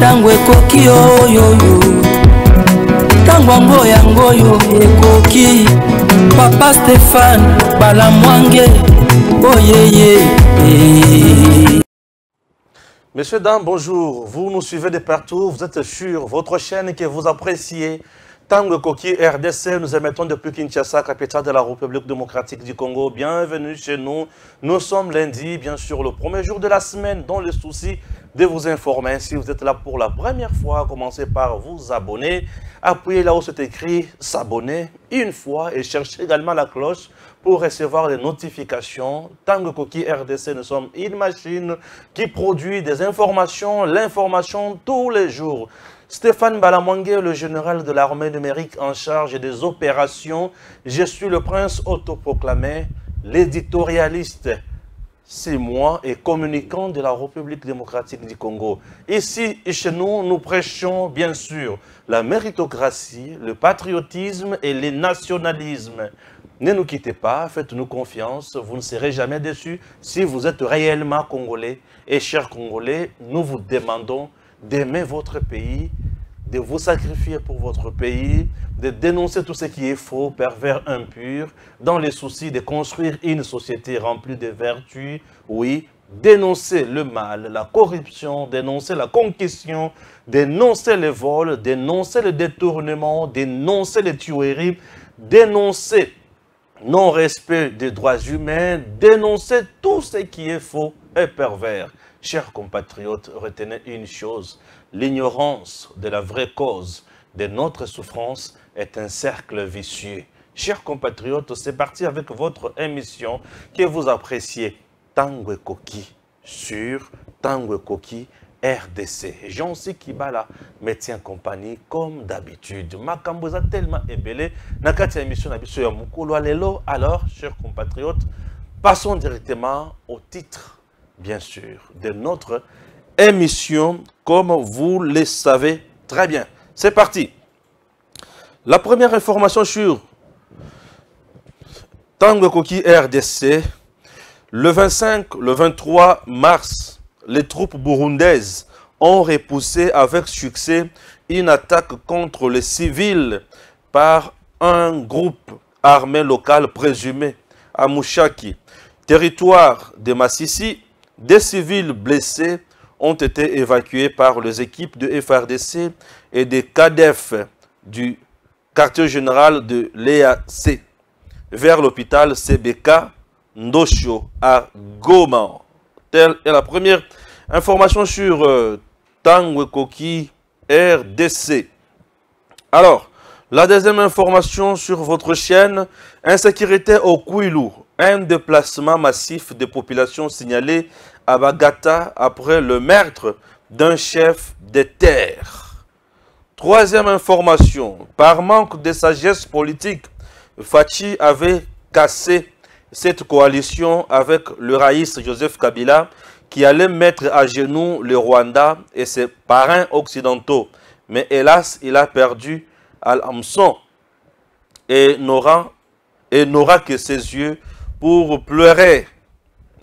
Tango ekoki oyoyo Tango yangoyo ekoki Papa Stéphane Balamwange Oyeye. Messieurs, dames, bonjour. Vous nous suivez de partout, vous êtes sur votre chaîne que vous appréciez. Tango Koki RDC, nous émettons depuis Kinshasa, capitale de la République démocratique du Congo. Bienvenue chez nous. Nous sommes lundi, bien sûr, le premier jour de la semaine, dans le souci de vous informer. Si vous êtes là pour la première fois, commencez par vous abonner. Appuyez là où c'est écrit s'abonner une fois et cherchez également la cloche pour recevoir les notifications. Tango Koki RDC, nous sommes une machine qui produit des informations, l'information tous les jours. Stéphane Balamwange, le général de l'armée numérique en charge des opérations. Je suis le prince autoproclamé, l'éditorialiste. C'est moi et communicant de la République démocratique du Congo. Ici et chez nous, nous prêchons bien sûr la méritocratie, le patriotisme et le nationalisme. Ne nous quittez pas, faites-nous confiance, vous ne serez jamais déçus si vous êtes réellement Congolais. Et chers Congolais, nous vous demandons d'aimer votre pays, de vous sacrifier pour votre pays, de dénoncer tout ce qui est faux, pervers, impur, dans les soucis de construire une société remplie de vertus, oui, dénoncer le mal, la corruption, dénoncer la conquistion, dénoncer les vols, dénoncer le détournement, dénoncer les tueries, dénoncer non-respect des droits humains, dénoncer tout ce qui est faux et pervers. Chers compatriotes, retenez une chose, l'ignorance de la vraie cause de notre souffrance est un cercle vicieux. Chers compatriotes, c'est parti avec votre émission que vous appréciez, Tango Koki, sur Tango Koki RDC. Jean-Si Kibala me tient compagnie comme d'habitude. Makamboza tellement ébélé, nakati émission nabiso ya mukolo alelo. Alors, chers compatriotes, passons directement au titre, bien sûr, de notre émission, comme vous le savez très bien. C'est parti. La première information sur Tango Koki RDC, le 23 mars, les troupes burundaises ont repoussé avec succès une attaque contre les civils par un groupe armé local présumé à Mushaki, territoire de Massissi. Des civils blessés ont été évacués par les équipes de FRDC et des CADEF du quartier général de l'EAC vers l'hôpital CBK Ndosho à Goma. Telle est la première information sur Tango Koki RDC. Alors, la deuxième information sur votre chaîne, insécurité au Kouilou. Un déplacement massif de population signalé à Bagata après le meurtre d'un chef de terre. Troisième information, par manque de sagesse politique, Fachi avait cassé cette coalition avec le Raïs Joseph Kabila qui allait mettre à genoux le Rwanda et ses parrains occidentaux. Mais hélas, il a perdu Al-Hamson et n'aura que ses yeux pour pleurer.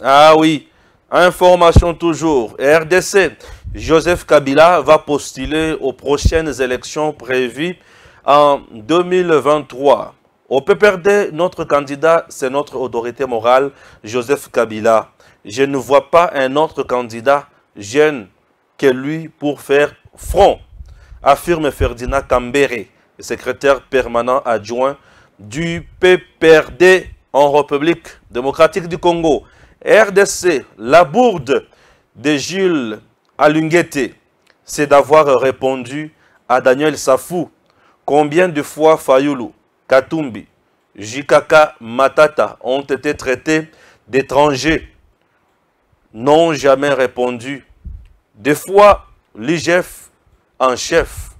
Ah oui, information toujours. RDC, Joseph Kabila va postuler aux prochaines élections prévues en 2023. Au PPRD, notre candidat, c'est notre autorité morale, Joseph Kabila. Je ne vois pas un autre candidat jeune que lui pour faire front, affirme Ferdinand Kambere, secrétaire permanent adjoint du PPRD en République démocratique du Congo. RDC, la bourde de Jules Alunguete, c'est d'avoir répondu à Daniel Safou. Combien de fois Fayoulou, Katumbi, Jikaka Matata ont été traités d'étrangers? N'ont jamais répondu. Des fois, l'IGF en chef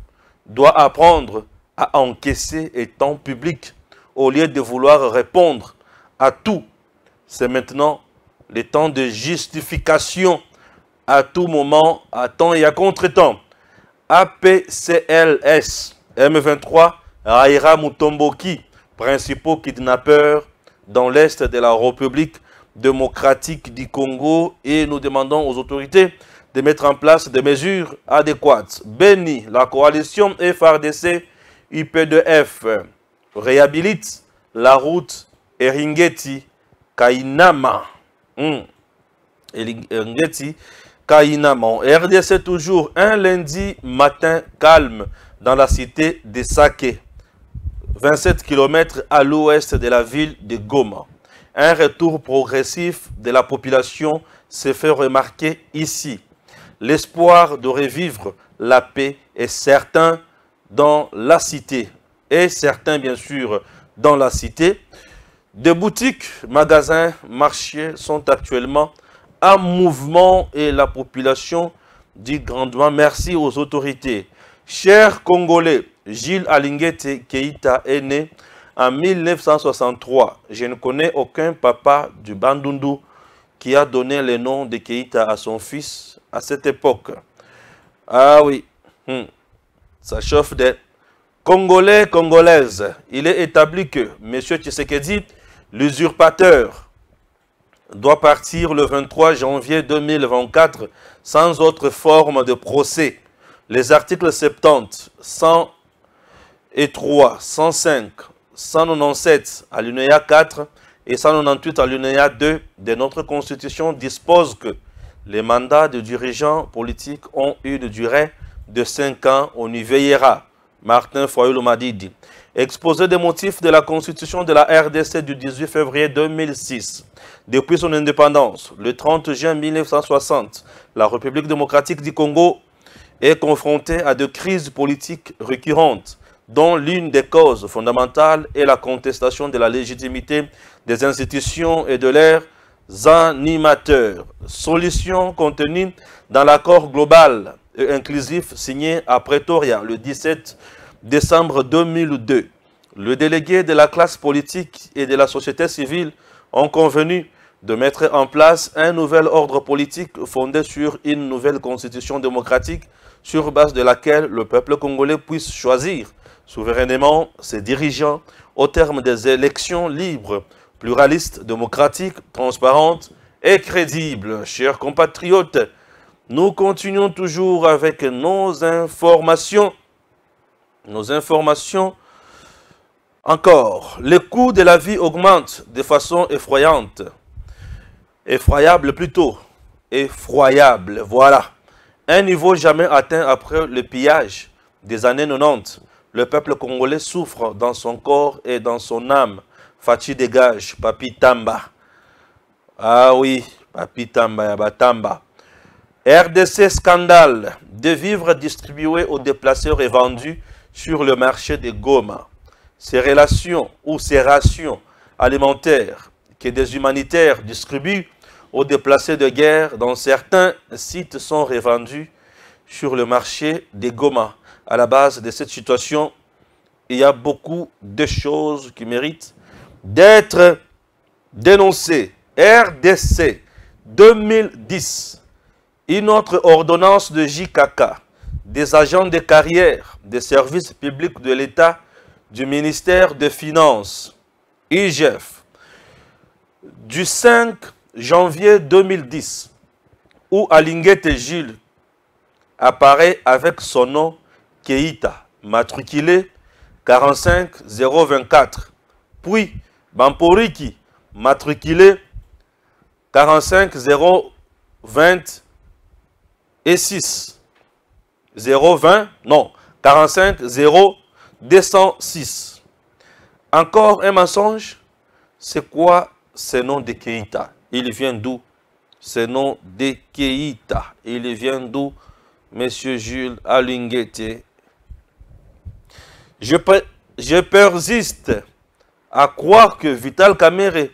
doit apprendre à encaisser étant public au lieu de vouloir répondre à tout. C'est maintenant le temps de justification à tout moment, à temps et à contre-temps. APCLS, M23, Raïra Mutomboki, principaux kidnappeurs dans l'est de la République démocratique du Congo, et nous demandons aux autorités de mettre en place des mesures adéquates. Béni, la coalition FRDC UP2F réhabilite la route Eringeti-Kainama. Eringeti-Kainama. RDC toujours un lundi matin calme dans la cité de Sake, 27 km à l'ouest de la ville de Goma. Un retour progressif de la population se fait remarquer ici. L'espoir de revivre la paix est certain dans la cité. Et certains, bien sûr, dans la cité. Des boutiques, magasins, marchés sont actuellement en mouvement et la population dit grandement merci aux autorités. Chers Congolais, Gilles Alinguete Keïta est né en 1963. Je ne connais aucun papa du Bandundu qui a donné le nom de Keïta à son fils à cette époque. Ah oui, ça chauffe des Congolais, Congolaises. Il est établi que M. Tshisekedi, l'usurpateur, doit partir le 23 janvier 2024 sans autre forme de procès. Les articles 70, 103, 105, 197 alinéa 4 et 198 alinéa 2 de notre Constitution disposent que les mandats de dirigeants politiques ont une durée de 5 ans. On y veillera. Martin Fayulu Madidi. Exposé des motifs de la Constitution de la RDC du 18 février 2006. Depuis son indépendance, le 30 juin 1960, la République démocratique du Congo est confrontée à de crises politiques récurrentes, dont l'une des causes fondamentales est la contestation de la légitimité des institutions et de leurs animateurs. Solution contenue dans l'accord global et inclusif signé à Pretoria le 17 décembre 2002. Le délégué de la classe politique et de la société civile ont convenu de mettre en place un nouvel ordre politique fondé sur une nouvelle constitution démocratique sur base de laquelle le peuple congolais puisse choisir souverainement ses dirigeants au terme des élections libres, pluralistes, démocratiques, transparentes et crédibles. Chers compatriotes, nous continuons toujours avec nos informations. Encore, le coût de la vie augmente de façon effroyable, voilà. Un niveau jamais atteint après le pillage des années 90. Le peuple congolais souffre dans son corps et dans son âme. Fachi dégage, Papi Tamba. Ah oui, Papi Tamba, Yabatamba. RDC scandale de vivres distribués aux déplacés et vendus sur le marché de Goma. Ces relations ou ces rations alimentaires que des humanitaires distribuent aux déplacés de guerre dans certains sites sont revendus sur le marché de Goma. À la base de cette situation, il y a beaucoup de choses qui méritent d'être dénoncées. RDC 2010, une autre ordonnance de JKK, des agents de carrière des services publics de l'État, du ministère des Finances, IGF, du 5 janvier 2010, où Alinguete Gilles apparaît avec son nom Keïta, matriculé 45024, puis Bamporiki, matriculé 45026, 45026. Encore un mensonge. C'est quoi ce nom de Keïta? Il vient d'où? Ce nom de Keïta, il vient d'où, Monsieur Jules Alinguete? Je persiste à croire que Vital Kamerhe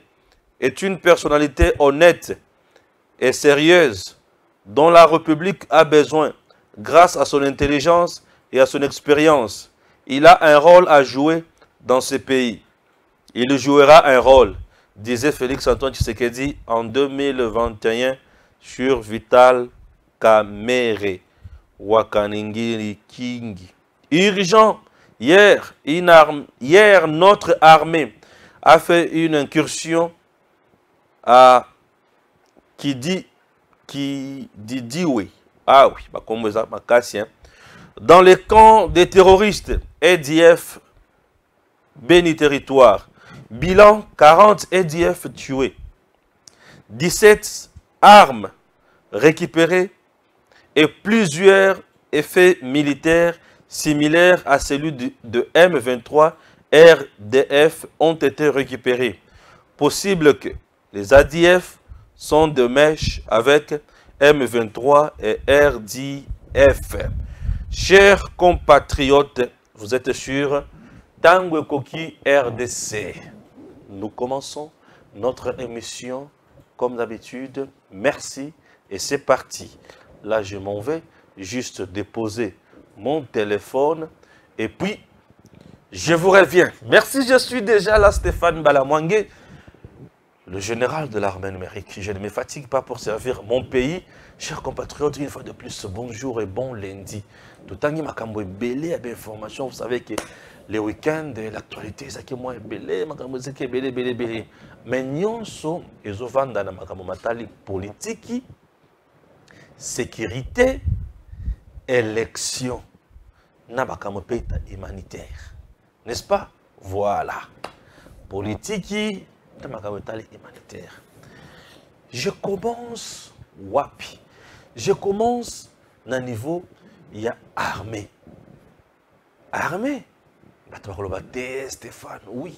est une personnalité honnête et sérieuse dont la République a besoin grâce à son intelligence et à son expérience. Il a un rôle à jouer dans ce pays. Il jouera un rôle, disait Félix Antoine Tshisekedi en 2021 sur Vital Kamerhe. Wakaningiri Kingi. Urgent, hier, notre armée a fait une incursion à Kididiwe, Ah oui, dans les camps des terroristes, ADF, Béni Territoire, bilan 40 ADF tués, 17 armes récupérées et plusieurs effets militaires similaires à celui de M23 RDF ont été récupérés. Possible que les ADF sont de mèche avec M23 et RDF. Chers compatriotes, vous êtes sur Tango Koki RDC. Nous commençons notre émission comme d'habitude. Merci et c'est parti. Là, je m'en vais juste déposer mon téléphone et puis je vous reviens. Merci, je suis déjà là, Stéphane Balamwangue, le général de l'armée numérique. Je ne me fatigue pas pour servir mon pays. Chers compatriotes, une fois de plus, bonjour et bon lundi. Tout le temps, makambo est belé avec information. Vous savez que les week-ends, l'actualité, c'est que moi belé, makambo c'est que belé. Mais nous sommes ils ont vendu dans makambo matali politique, sécurité, élection, na makambo pays humanitaire, n'est-ce pas? Voilà, politique, na makambo matali humanitaire. Je commence wapi. Je commence à un niveau, il y a armée. Armée? Stéphane, oui.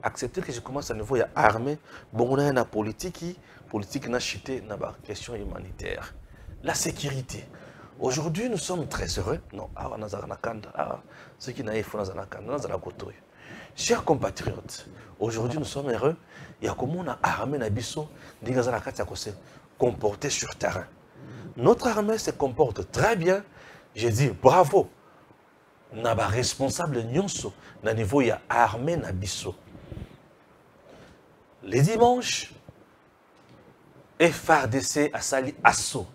Accepter que je commence à un niveau, il y a armée. Bon, on a une politique n'a chité dans la question humanitaire. La sécurité. Aujourd'hui, nous sommes très heureux. Non, ceux qui n'ont pas chers compatriotes, aujourd'hui, nous sommes heureux. Il y a comment on a armé Nabiso, comporté sur terrain. Notre armée se comporte très bien. Je dis bravo. N'a pas responsable nyonso na niveau il y a armée Nabiso. Les dimanches, FARDC a sali assaut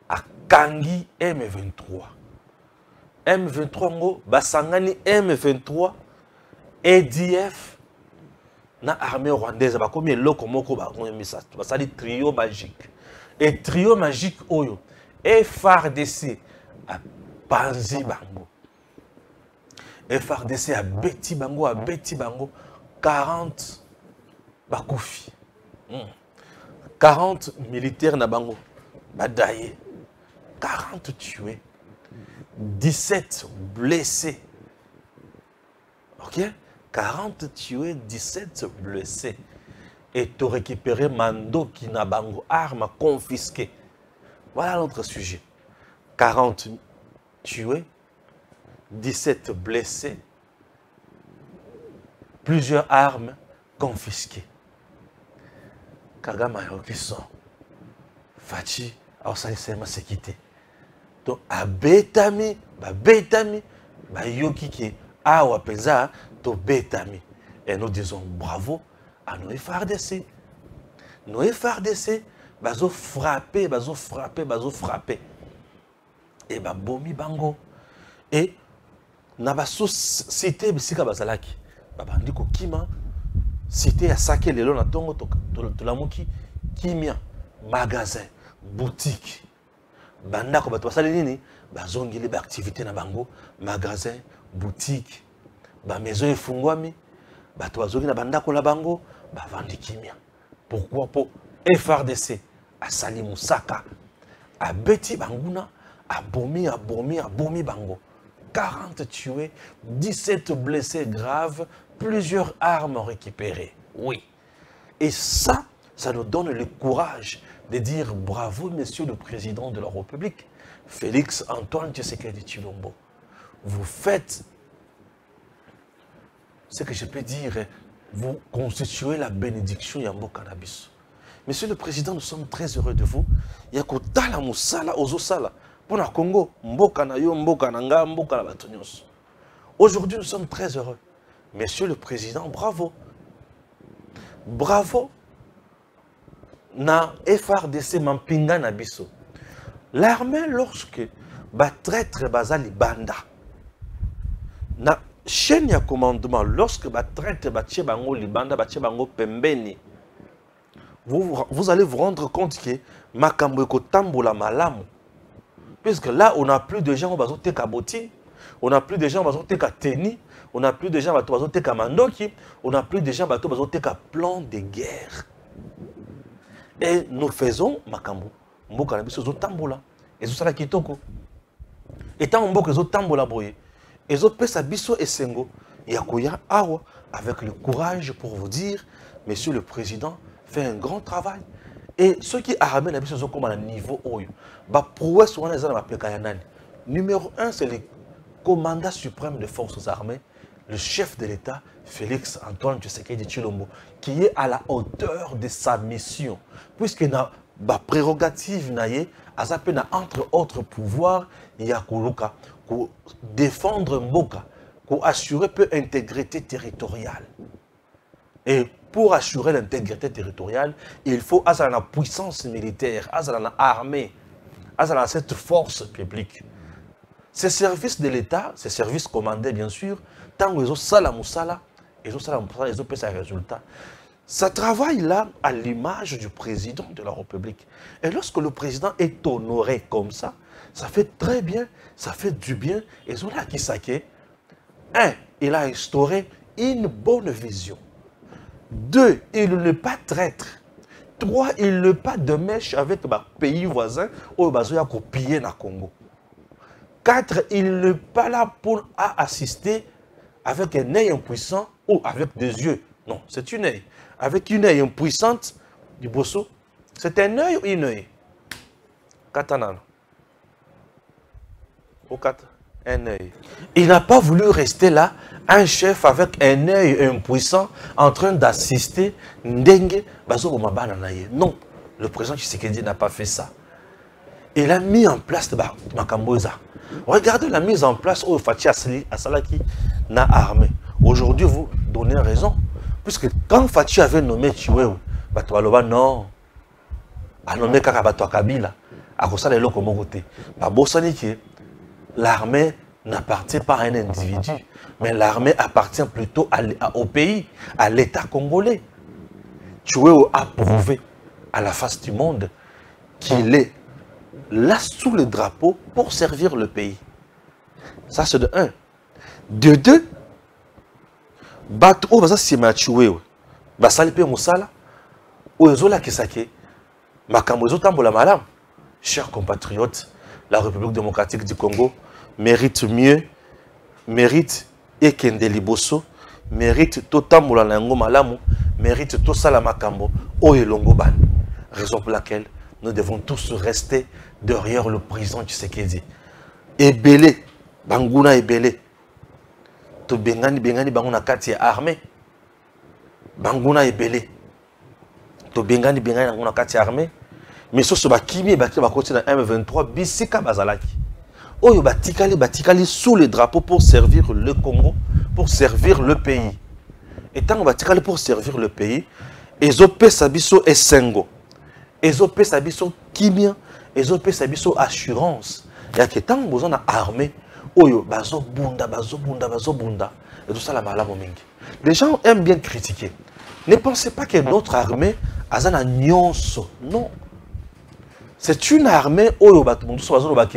à Kangi M23. M23 ngo basangani M23 ADF na armée rwandaise ba komi eloko moko ba ngomisa ba sali trio magique. Et trio magique oyo FARDC a panzi bango. FARDC a beti bango 40 bakufi. 40 militaires na bango badaye. 40 tués. 17 blessés. OK? 40 tués, 17 blessés. Et tu récupéré Mando qui n'a bango armes confisquées. Voilà notre sujet. 40 tués, 17 blessés, plusieurs armes confisquées. Kagama qui sont Fachi, Aosalisema Sekite. Donc, à Betami, Yoki qui a Wapenza, to Betami. Et nous disons bravo à nos FARDC. Nos FARDC, bazo frappé. Et bah bomi bango. Et nabaso cité bisika bazalaki. Babandi ko kima cité à saké lelo na tongo to la moki kimia magasin boutique. Banda ko bato basali nini bazongeli ba activité na bango magasin boutique ba maison efungwami bato bazongi na banda ko la bango ba vandi kimia. Pourquoi pour FARDC a sali musaka a beti banguna a bomi bango. 40 tués, 17 blessés graves, plusieurs armes récupérées. Oui. Et ça nous donne le courage de dire bravo, monsieur le président de la République, Félix Antoine Tshisekedi Tshilombo. Vous faites ce que je peux dire, vous constituez la bénédiction Yambo Cannabis. Monsieur le président, nous sommes très heureux de vous. Yakotala Moussala Ozosala. Pour le Congo, aujourd'hui, nous sommes très heureux. Monsieur le Président, bravo. Bravo. Na FARDC Mampinga Nabiso. L'armée, lorsque ba traître bazali banda, na chaîne ya commandement, lorsque ba traître ba tche bango libanda, ba tche bango pembeni, vous allez vous rendre compte que makambo ekotambola malamu. Puisque là, on n'a plus de gens qui ont été boti, on n'a plus de gens qui ont été teni, on n'a plus de gens qui ont été mandoki, on n'a plus de gens qui ont été plan de guerre. Et nous faisons makambo. Mboka na biso zo tambola. Ezo sala kitoko. Et tant mboka zo tambola boye. Ezo pesa biso esengo. Yakoya awa avec le courage pour vous dire, Monsieur le Président fait un grand travail. Et ceux qui ramènent la biso comme à niveau oyo. Ba prouesse wana eza na mapeka ya nani. Numéro 1, c'est le commandant suprême des forces armées, le chef de l'État, Félix Antoine Tshisekedi Tshilombo, qui est à la hauteur de sa mission. Puisqu'il a une prérogative, entre autres pouvoirs, il y a pour défendre Mboka, pour assurer peu intégrité territoriale. Et pour assurer l'intégrité territoriale, il faut avoir la puissance militaire, avoir l'armée, avoir cette force publique. Ces services de l'État, ces services commandés bien sûr, tant qu'ils ont ça moussala, ils ont fait un résultat. Ça travaille là à l'image du président de la République. Et lorsque le président est honoré comme ça fait très bien, ça fait du bien. Et Zola Kisake, il a instauré une bonne vision. 2, il n'est pas traître. 3, il n'est pas de mèche avec les pays voisins où il a copié le Congo. 4, il n'est pas là pour assister avec un œil impuissant ou avec des yeux. Non, c'est une œil. Avec une œil impuissante du bosso. C'est un œil ou une œil? Katanana. Au 4, un œil. Il n'a pas voulu rester là, un chef avec un œil impuissant en train d'assister Ndenge Bazo Bomabana. Non, le président Tshisekedi n'a pas fait ça. Il a mis en place Makamboza. Regardez la mise en place où Fachi Asalaki n'a armé. Aujourd'hui, vous donnez raison. Puisque quand Fachi avait nommé Chiwewe, Batoualoba, non. A nommé Kakabato Kabila, à Kosala et Lokomogote. L'armée n'appartient pas à un individu, mais l'armée appartient plutôt au pays, à l'État congolais. Chiwewe a prouvé à la face du monde qu'il est là sous le drapeau pour servir le pays. Ça, c'est de 1. De 2, bato baza sima Chiwewe basali pe musala ozola kisake makambo ezotambola malamu. Chers compatriotes, la République démocratique du Congo mérite mieux, mérite ekende liboso, mérite totambola na yango malamu, mérite tosala makambo oyelongo ban. Raison pour laquelle nous devons tous rester derrière le président Tshisekedi. Ebele, banguna ebele. To bengani banguna kati ya armée. Banguna ebele. To bengani banguna kati ya armée. Mais ce soit kimi baki bakoti na M23 bisika bazalaki. Oyo batikali sous le drapeau pour servir le Congo, pour servir le pays. Et tant batikali pour servir le pays, ezope sabiso esengo. Ezope sabiso kimia, ezope sabiso assurance. Ya que tant besoin na armée, oyo bazo bunda. Et tout ça la malamu mingi. Les gens aiment bien critiquer. Ne pensez pas que notre armée azana nyonso. Non. C'est une armée,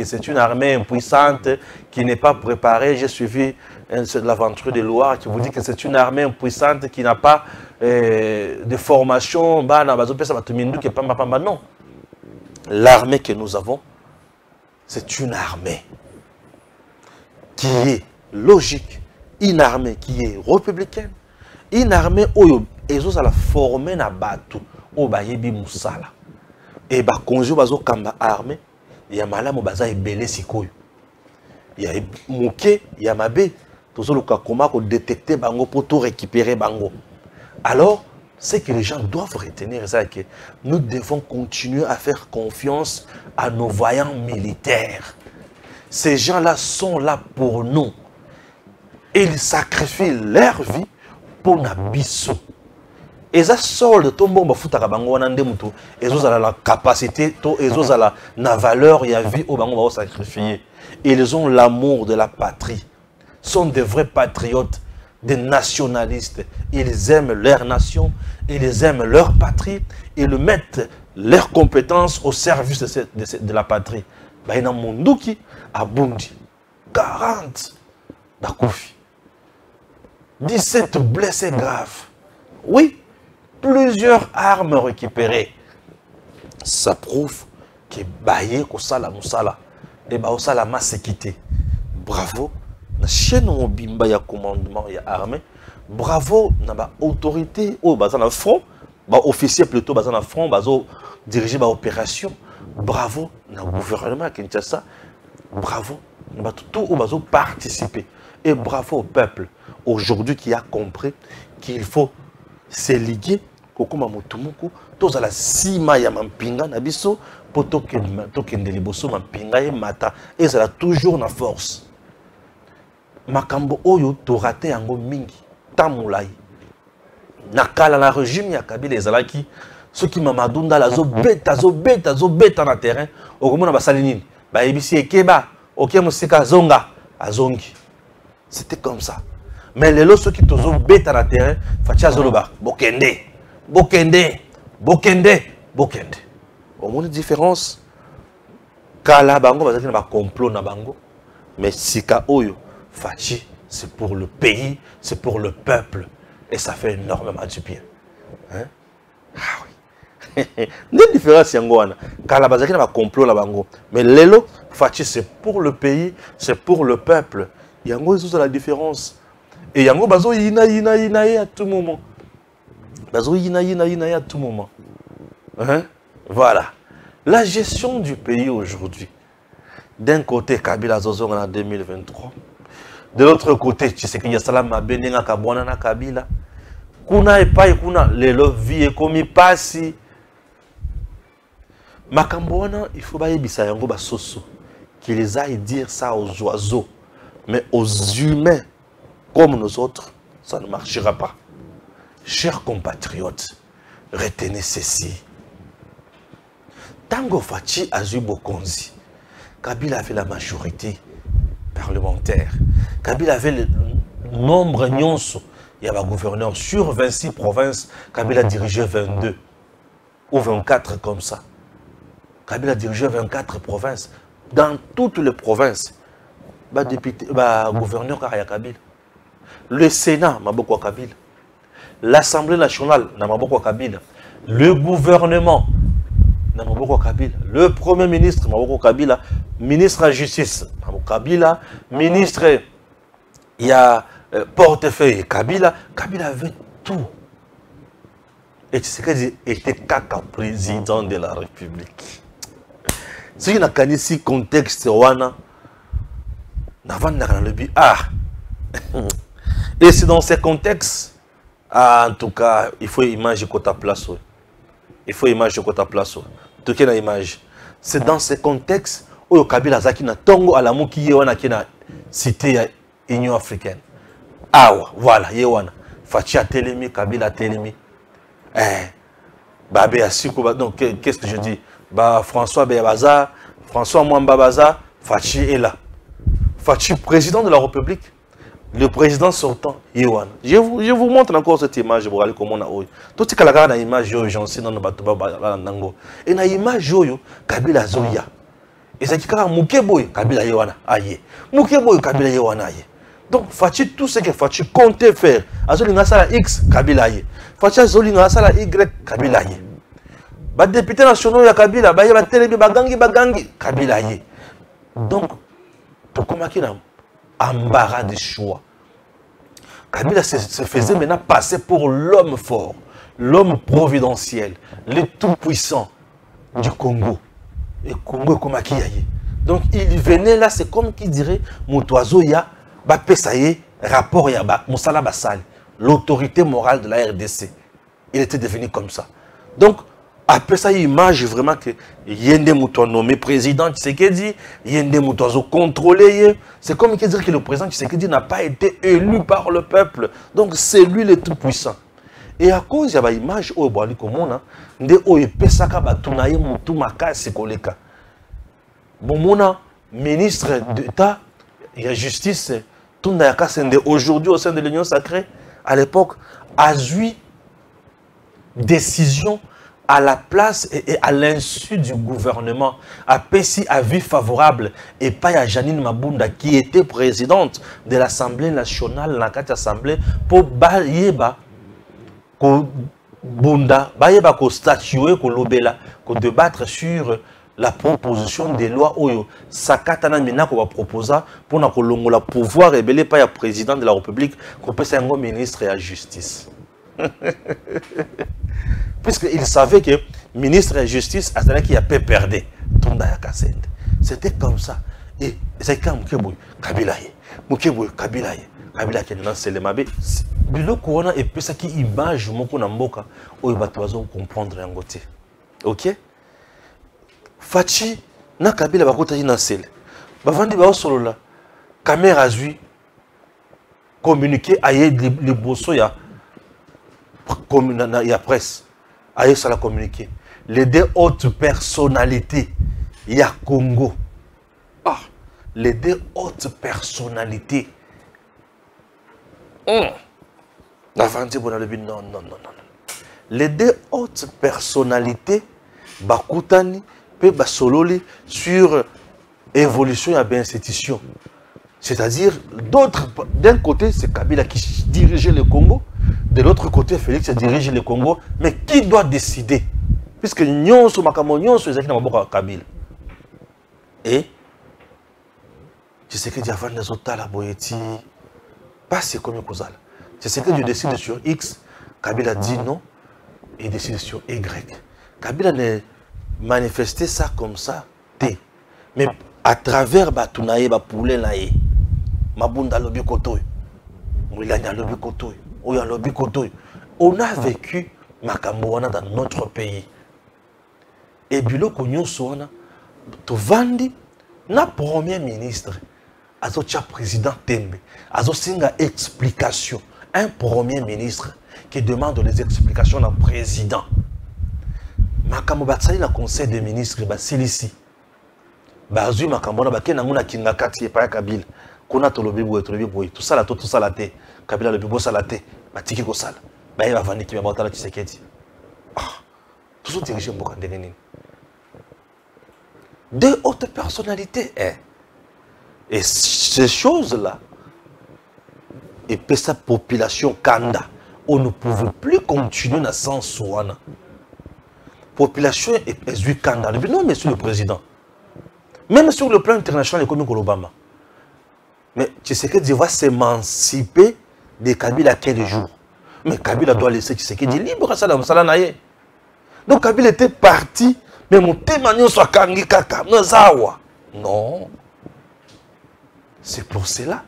c'est une armée impuissante qui n'est pas préparée. J'ai suivi l'aventure de Loire qui vous dit que c'est une armée impuissante qui n'a pas de formation. Non. L'armée que nous avons, c'est une armée qui est logique, une armée qui est républicaine, une armée où ils ont formé na batu, où bayebi musala. Et bah konjo bazo kamba armée, il y a malamu baza ebele sikoyo. Il y a moké, il y a mabe, tozo luka koma ko détecter bango pour tout récupérer bango. Alors, c'est que les gens doivent retenir ça que nous devons continuer à faire confiance à nos voyants militaires. Ces gens-là sont là pour nous. Ils sacrifient leur vie pour Nabiso. Et ça sort de ton bon bafutaka bango wana ndemutu ezozala la capacité to ezozala na valeur ya vie au bango ba sacrifier. Ils ont l'amour de la patrie. Sont des vrais patriotes. des nationalistes. Ils aiment leur nation, ils aiment leur patrie, ils mettent leurs compétences au service de la patrie. Baina Munduki a Bundi, 40 d'Akoufi, 17 blessés graves. Oui, plusieurs armes récupérées. Ça prouve que Baye Kosala Moussala et Baosala Massekité. Bravo. Na chaîne Mobimba ya commandement ya armée. Bravo na ba autorité au bazan front, ba officier plutôt bazan front, bazo diriger ba opération. Bravo na gouvernement Kinshasa. Bravo na tout au bazo participer. Et bravo au peuple aujourd'hui qui a compris qu'il faut se liguer kokoma mutumuku toza la sima ya mampinga na biso poto tokende liboso mampinga e mata ezala toujours na force. Makambo oyo to raté yango mingi tamulai nakala na régime ya Kabila ezalaki soki Mamadou Ndala zo beta na terrain okomona basali nini ba ebisi ekeba oké musika zonga azongi. C'était comme ça. Mais les lots qui tozo beta na terrain fatia zoloba bokende au moins différence kala bango bazaki na ba complot na bango mais sika oyo fachi c'est pour le pays, c'est pour le peuple et ça fait énormément du bien. Hein? Ah oui. Des différences yangoana kala bazaki na ba complot na bango mais lelo fachi c'est pour le pays, c'est pour le peuple. Yango c'est la différence. Et yango bazo yina à tout moment. Bazo yina à tout moment. Hein? Voilà. La gestion du pays aujourd'hui. D'un côté, Kabila Zozong en 2023. De l'autre côté, tu sais qu'il y a Salama Benenga Kabwana na Kabila. Kuna et pas kuna le vie et comme passi. Makambwana, il faut bailler bisa yango basoso. Qu'ils aillent dire ça aux oiseaux. Mais aux humains, comme nous autres, ça ne marchera pas. Chers compatriotes, retenez ceci. Tango Fachi Azubo Konzi, Kabila avait la majorité parlementaire. Kabila avait le nombre nyonso. Il y avait un gouverneur sur 26 provinces. Kabila dirigeait 22 ou 24 comme ça. Kabila dirigeait 24 provinces. Dans toutes les provinces. Député, gouverneur Karaya Kabila. Le Sénat, Maboko Kabila. L'Assemblée nationale, Maboko Kabila. Le gouvernement, Maboko Kabila. Le Premier ministre, Maboko Kabila. Ministre de la Justice, Maboko Kabila. Ministre, il y a portefeuille Kabila. Kabila avait tout. Et tu sais qu'il était caca président de la République. Si on a ici contexte, et c'est dans ces contextes, en tout cas, il faut imaginer que ta place. Il faut imaginer que ta place. Tout qui est image. C'est dans ces contextes où Kabila Zaki na Tongo à la Mouki Yewana qui na cité Union africaine. Ah voilà, Yewana. Fatia Telemi, Kabila Telemi. Babé Asikou, donc qu'est-ce que je dis? François Beyabaza, François Mwamba Baza, Fachi est là. Fachi, président de la République, le président sortant, Yewan. Je vous montre encore cette image pour aller comme on a eu. Tout ce qu'il y a dans l'image, j'en sais dans le bateau. Et dans l'image, Kabila Zoya. Et c'est qui a Moukeboy, Kabila Yewana, aïe. Moukeboy, Kabila Yewana, aïe. Donc, Fachi, tout ce que Fachi comptait faire, Azolinga Sala X, Kabila aïe. Fachi Azolinga Sala Y, Kabila aïe. Les députés nationaux, Kabila, ba Télébi, Bagangi, Kabila aïe. Donc, pour comment qu'il a embarras de choix. Kabila se faisait maintenant passer pour l'homme fort, l'homme providentiel, le tout-puissant du Congo. Et Congo, comment qu'il y a. Donc il venait là, c'est comme qui dirait, Moutouazo ya, Pesaye, rapport ya, Moussala Bassal, l'autorité morale de la RDC. Il était devenu comme ça. Donc, après ça, il image vraiment que Yende Moutoua nommé président Tshisekedi, Yende Moutoua contrôlé. C'est comme dire que le président Tshisekedi n'a pas été élu par le peuple. Donc c'est lui le tout-puissant. Et à cause de l'image, il y a une ministre d'État, il y a justice, Tunda Yakasende, aujourd'hui au sein de l'Union sacrée, à l'époque, a eu décision à la place et à l'insu du gouvernement, a Pessi avis favorable et pas à Janine Mabunda qui était présidente de l'Assemblée nationale, la carte assemblée, pour Bayeba, Bunda, Bayeba, ko statuer, ko lobela, ko débattre sur la proposition des lois Oyo. Sakatana Mina ko va proposer pour na kolongo la pouvoir rebelle pas à président de la République, ko pesa un ministre et à justice. Puisqu'il savait que ministre de la justice a qui a perdu Tonda Yakasende. C'était comme ça. Et c'est quand Kabila Kabila qui est dans le Mabé. Le corona et puis ça qui image moko na mboka oyo bato bazo comprendre en côté. OK? Fachi na Kabila bakota na sel. Bavandi ba solo la caméra zui communiquer aye les bosso ya il y a presse. Aïe, ça l'a communiqué. Les deux hautes personnalités, il y a Congo. Ah, les deux hautes personnalités. Non, non. Les deux hautes personnalités, Bakutani, pe Basololi, sur évolution et institution. C'est-à-dire, d'un côté, c'est Kabila qui dirigeait le Congo. De l'autre côté, Félix dirige le Congo. Mais qui doit décider? Puisque nous sommes à Kabila. Et tu sais que Diavan les autres la boyeti. Pas c'est comme Kozal. Tu sais que Dieu décide sur X. Kabila dit non. Et décide sur Y. Kabila ne manifesté ça comme ça. T. Mais à travers Batounaye, Bapoulé Naye. Mabunda Lobi Kotoy. Moulania Lobi Kotoy. On a vécu Makamboana dans notre pays. Et Bilo Konyo Soana, to Vandi, na premier ministre, azo tia président Tembe, azo singa explication. Un premier ministre qui demande les explications au président. Makambo batsali na conseil des ministres, basilisi. Bazui Makambona bakena nguna kinga kati pa Kabila. Kona tolobi boye. Tout ça la te. Kabila le bibo salate, batiki ko sala. Ba yeba vandi ki ba la Tshisekedi. Ah, tout ça dirigé mboka ndengenini. Deux hautes personnalités, hein. Et ces choses-là, et puis sa population Kanda, on ne pouvait plus continuer dans ce sens-là. Population est Kanda. Non, monsieur le président. Même sur le plan international, comme l'Obama. Mais Tshisekedi va s'émanciper de Kabila quel jour. Mais Kabila doit laisser Tshisekedi libre. Donc Kabila était parti, mais mon témoignage soit Kangi Kaka. Non. C'est pour cela. La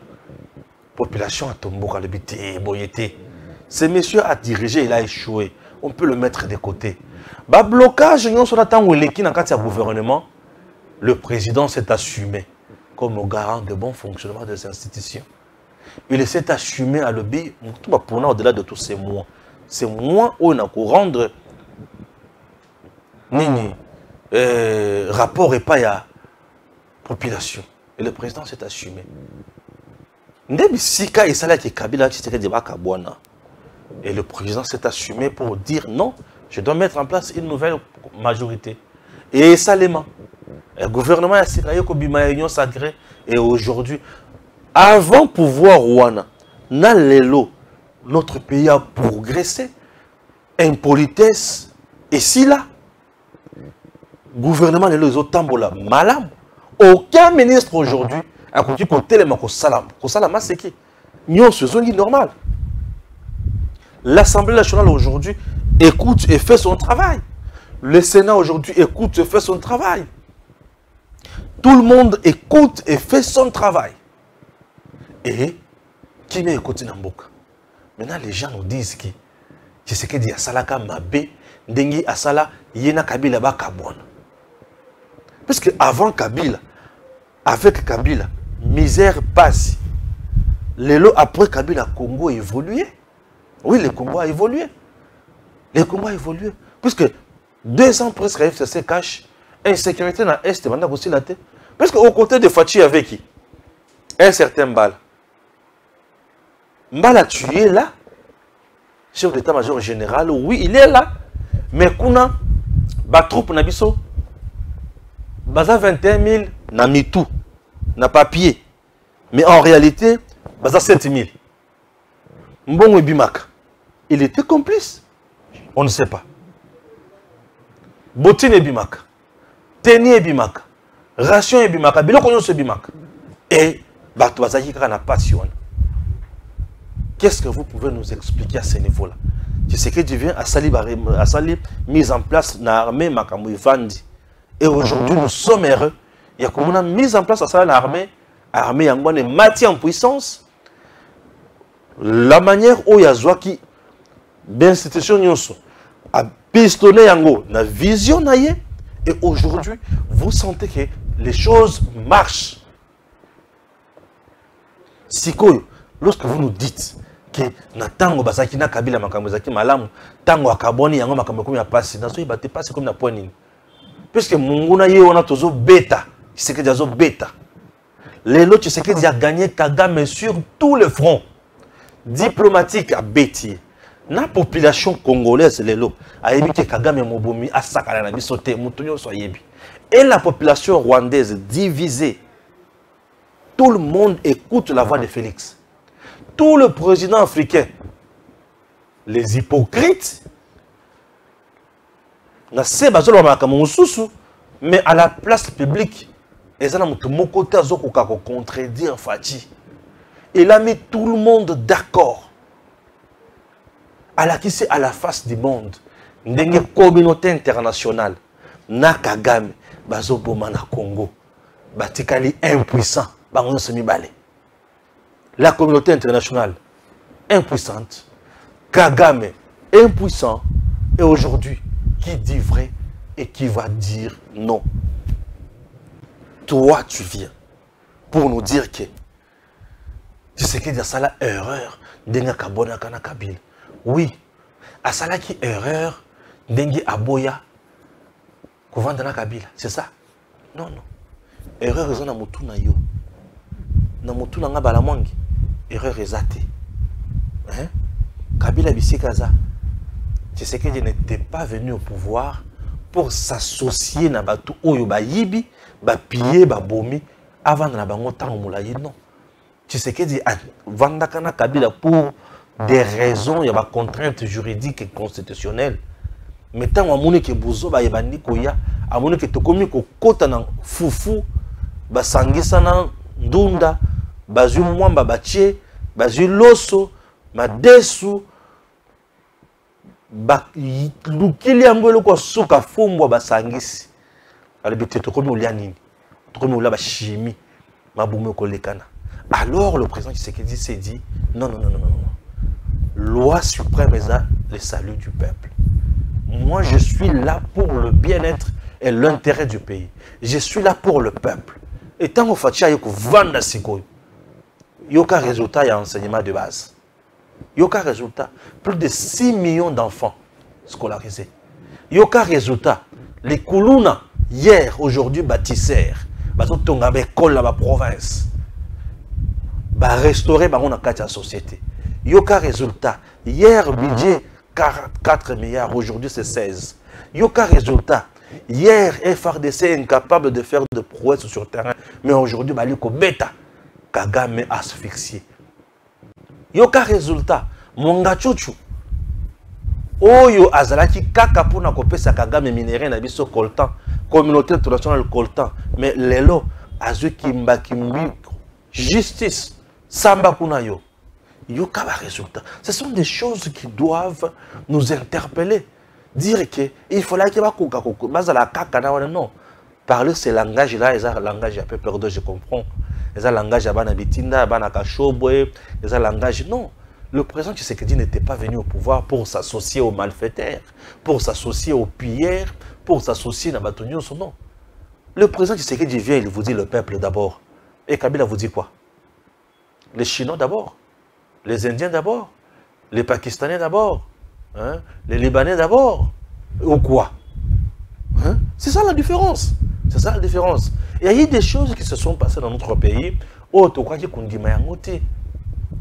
population a tombé à l'habité, boyété. Ce monsieur a dirigé, il a échoué. On peut le mettre de côté. Bah blocage, nous sommes dans le gouvernement. Le président s'est assumé comme garant de bon fonctionnement des institutions. Il s'est assumé à l'objet, au-delà de tous ces mois. C'est moi où on a pour rendre rapport et pas à la population. Et le président s'est assumé. Et le président s'est assumé pour dire non, je dois mettre en place une nouvelle majorité. Et ça l'élément. Le gouvernement a signé l'union sacrée et aujourd'hui, avant pouvoir Rwanda, notre pays a progressé, impolitesse, et si là, gouvernement de les autres malam, aucun ministre aujourd'hui a continué à tellement que salam c'est qui? Nous sommes normal. L'Assemblée nationale aujourd'hui écoute et fait son travail. Le Sénat aujourd'hui écoute et fait son travail. Tout le monde écoute et fait son travail. Et qui m'a écouté dans Mboka? Maintenant, les gens nous disent que c'est que dit Asalaka Mabé, Dengi Asala, Yena Kabila Bakabouana. Parce qu'avant Kabila, avec Kabila, misère passe. Les lots après Kabila, Congo a évolué. Oui, le Congo a évolué. Le Congo a évolué. Puisque 2 ans presque, la FCC cache, insécurité dans l'Est, maintenant aussi la tête. Parce qu'au côté de Fachi, avec qui? Un certain Bal. Mbala, tu es là. Chef d'état-major général, oui, il est là. Mais kuna, ba troupe na biso, baza 21 000 na mitou, na papier. Mais en réalité, baza 7 000. Mbongo Bimaka, il était complice. On ne sait pas. Botine Bimaka, Teni Bimaka, Ration Bimaka, Biloko Nyonso Bimaka. Et bato bazaki kaka na passion. Qu'est-ce que vous pouvez nous expliquer à ce niveau-là? Tu sais que Dieu vient à Sali mise en place dans l'armée Makamou Vandi. Et aujourd'hui, nous sommes heureux. Il y a comme une mise en place à Sali l'armée. L'armée Yangwane est maintien en puissance. La manière où Yazwa qui, l'institution Nyonso, a pistonné Yango, la vision naïe. Et aujourd'hui, vous sentez que les choses marchent. Sikoyo, lorsque vous nous dites que na tango basaki na kabila makambo zaki malamu tango akaboni yango makambo komi ya pasi na so ibate pasi comme na point nini puisque munguna ye wana tozo beta Tshisekedi azo beta lelo Tshisekedi a gagné Kagame sur tous les fronts diplomatiques à beti na population congolaise lelo a yebi que Kagame mobomi asakala na biso te mutu nyonso yebi et la population rwandaise divisée. Tout le monde écoute la voix de Félix. Tout le président africain, les hypocrites, mais à la place publique, ils ont contredire Fati. Il a mis tout le monde d'accord. Alors qui c'est à la face du monde, une communauté internationale, na Kagame, bazo boma na Congo, batikali impuissant. La communauté internationale impuissante, Kagame impuissant, et aujourd'hui, qui dit vrai et qui va dire non? Toi, tu viens pour nous dire que tu sais qu'il y a ça la erreur d'enga kabona kana kabila. Oui, à ça la qui erreur d'enga aboya kouvanda na kabila, c'est ça? Non, non. Erreur raison na mutu na yo. Na mutu na nga balamwangi. Erreur ezate. Hein? Kabila Bisikaza. Tu sais que je n'étais pas venu au pouvoir pour s'associer na batu oyo ba yibi, ba piller, ba bomi avant na bango tango moulaye non. Tu sais que vandaka na Kabila pour des raisons, il y a des contraintes juridiques et constitutionnelles. Mais tant amone ke bozo ba yebandi koya, amone ke tokomi ko kota na fufu, ba sangisa na ndunda, bazu mwamba bache, bazu loso, madesu, ba lukili ambolo ko suka fumbwa ba sangisi. Alibite tokomi olia nini? Tokomi olia ba chimie, mabume ko lekana. Alors le président Tshisekedi s'est dit non, non, non, non, non, non. Loi suprême est le salut du peuple. Moi, je suis là pour le bien-être et l'intérêt du pays. Je suis là pour le peuple. Et tant qu'on fait ça, il y a aucun résultat, il y a un enseignement de base. Il n'y a aucun résultat. Plus de 6 millions d'enfants scolarisés. Il n'y a aucun résultat. Les Koulouna, hier, aujourd'hui, bâtisseurs, ils ont école dans la province. Restaurer la société. Il n'y a aucun résultat. Hier, budget 4 milliards, aujourd'hui c'est 16. Il n'y a aucun résultat. Hier, FRDC est incapable de faire de prouesses sur le terrain. Mais aujourd'hui, Baliko Beta, Kagame asphyxié. Il n'y a aucun résultat. Monga Chuchu. Oyo Azalaki Kaka pour nakopesa Kagame minéré na biso coltan. Communauté internationale coltan. Mais lelo, Azu Kimba Kimbi, justice. Samba Kunayo. Il n'y a aucun résultat. Ce sont des choses qui doivent nous interpeller. Dire qu'il faut là qu'il y ait non. Parler ce langage-là, c'est un langage un peu perdu, je comprends. C'est un langage à Banabitinda, à Banakashobwe, c'est un langage. Non. Le président Tshisekedi n'était pas venu au pouvoir pour s'associer aux malfaiteurs, pour s'associer aux pilleurs, pour s'associer à Batonio. Non. Le président Tshisekedi vient, il vous dit le peuple d'abord. Et Kabila vous dit quoi? Les Chinois d'abord, les Indiens d'abord, les Pakistanais d'abord, hein? Les Libanais d'abord, ou quoi? Hein? C'est ça la différence. C'est ça la différence. Et il y a eu des choses qui se sont passées dans notre pays. Oh, tu crois qu'on dit Mayangote?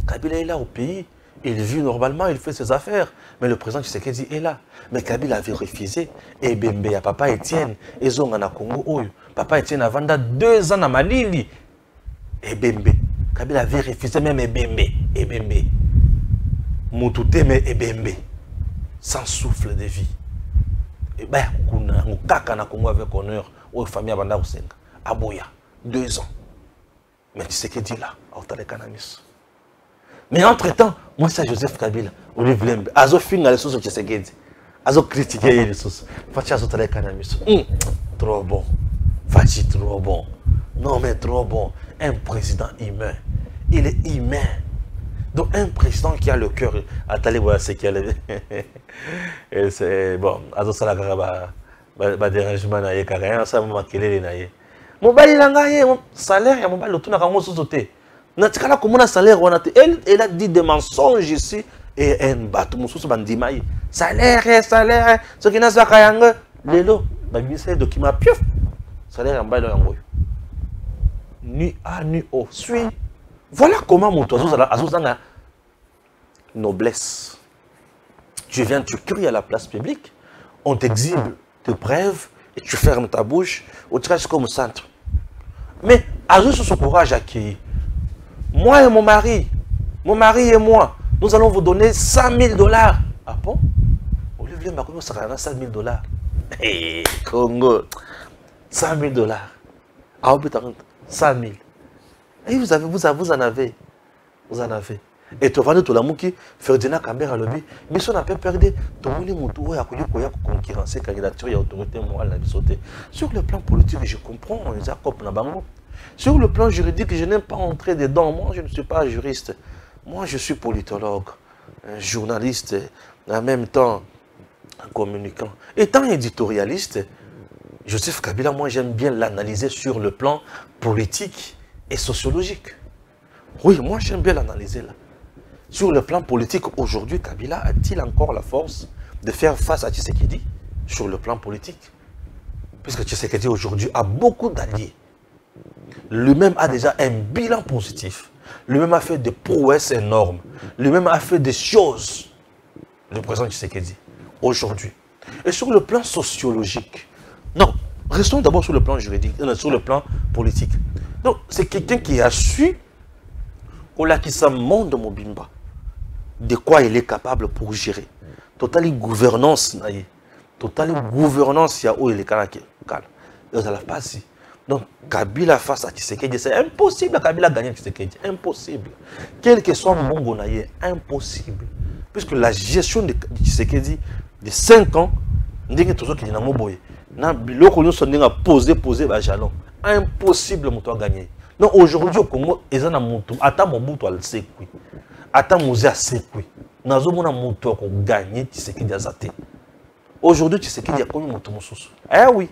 Kabila est là au pays. Il vit normalement, il fait ses affaires. Mais le président Tshisekedi est là. Mais Kabila avait refusé. Et Bembe, à Papa Etienne, ils ont en Congo. Papa Etienne a vendu 2 ans à Malili. Et Bembe. Kabila avait refusé même Ebembe. Ebembe. Moutouté, mais Ebembe. Sans souffle de vie. Et bien, on a na Congo avec honneur. Ou famille à Banda Osenga. Aboya. 2 ans. Mais Tshisekedi là. Aotale Kanamis. Mais entre-temps, moi, c'est Joseph Kabila, Olive Lembe, Azo finga les sources de Tshisekedi, Azo critiquer les sources. Fachi Azo tale kanamis. Trop bon. Fachi trop bon. Non mais trop bon. Un président humain. Il est humain. Donc un président qui a le cœur. Attendez, voilà ce qu'il y a. C'est bon. Azo Salagara, dérangement na ye carrément ça m'a kelele na ye. Mobali langa ye salaire ya mobali otuna kango sosote. Natikala komona salaire wana te. Elle a dit des mensonges ici et un bateau mususu bandimayi. Salaire, salaire. Ce qui n'a pas kayanga lelo ba ministère document piouf. Salaire en bas yango. Ni A ni O. Suis. Voilà comment mon azozanga noblesse. Tu viens, tu cries à la place publique, on t'exhibe tes preuves et tu fermes ta bouche, ou tu restes comme centre. Mais Azou sur ce courage acquis. Moi et mon mari et moi, nous allons vous donner 100 000 $. Ah bon? Au lieu de dire, ça va 100 000 $. Hey, Congo, 100 000 $. Ah, 100 000. Et vous en avez. Vous en avez. Et tu vas tout l'amour qui Ferdinand Kambert à lobby. Mais si on a pas perdu, tout le monde a concurrencer la candidature et l'autorité morale. Sur le plan politique, je comprends, on les a copé. Sur le plan juridique, je n'aime pas entrer dedans. Moi, je ne suis pas juriste. Moi, je suis politologue, un journaliste, en même temps un communicant. Étant éditorialiste, Joseph Kabila, moi, j'aime bien l'analyser sur le plan politique et sociologique. Oui, moi, j'aime bien l'analyser là. Sur le plan politique, aujourd'hui, Kabila a-t-il encore la force de faire face à Tshisekedi sur le plan politique? Puisque Tshisekedi aujourd'hui a beaucoup d'alliés. Lui-même a déjà un bilan positif. Lui-même a fait des prouesses énormes. Lui-même a fait des choses. Le président Tshisekedi, aujourd'hui. Et sur le plan sociologique, non, restons d'abord sur le plan juridique, sur le plan politique. Donc, c'est quelqu'un qui a su, qui s'en monde Mobimba, de quoi il est capable pour gérer. Totale gouvernance, totale gouvernance, il y a où il est calme. Il n'y a pas si. Donc, Kabila face à Tshisekedi, c'est impossible. Kabila gagner Tshisekedi, impossible. Quel que soit mon gonaïe, impossible. Puisque la gestion de Tshisekedi de 5 ans, n'est toujours qu'il y a un moboye. Poser jalon. Impossible de gagner. Donc aujourd'hui au Congo, ils ont un mouton. Attends mon mouton à le séquer. Attends mon zé à séquer. Nous avons un mouton pour gagner Tshisekedi à Zate. Aujourd'hui, Tshisekedi a combien de moutons? Eh oui.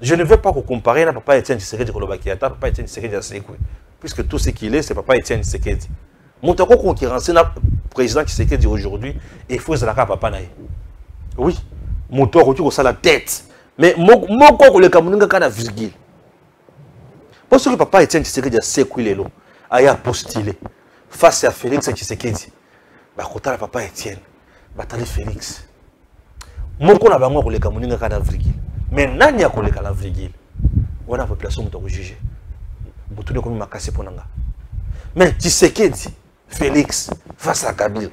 Je ne veux pas vous comparer à Papa Etienne Tshisekedi Kolobakiata, Papa Etienne Tshisekedi à Séqué. Puisque tout ce qu'il est, c'est Papa Etienne Tshisekedi. Mouton concurrence le président Tshisekedi aujourd'hui, et il faut que Papa Naï. Oui. Mouton retour au la tête. Mais mon corps, le Cameroun, il y a virgule. Parce que Papa Etienne Tshisekedi a séqué a postulé face à Félix Tshisekedi. Bakota Papa Etienne, Batali Félix. Mon corps a bango le Cameroun, il y a virgule. Mais nani a collé la virgule. On a la population qui a jugé. Vous avez comme ma casse pour nanga. Mais Tshisekedi, Félix, face à Kabila,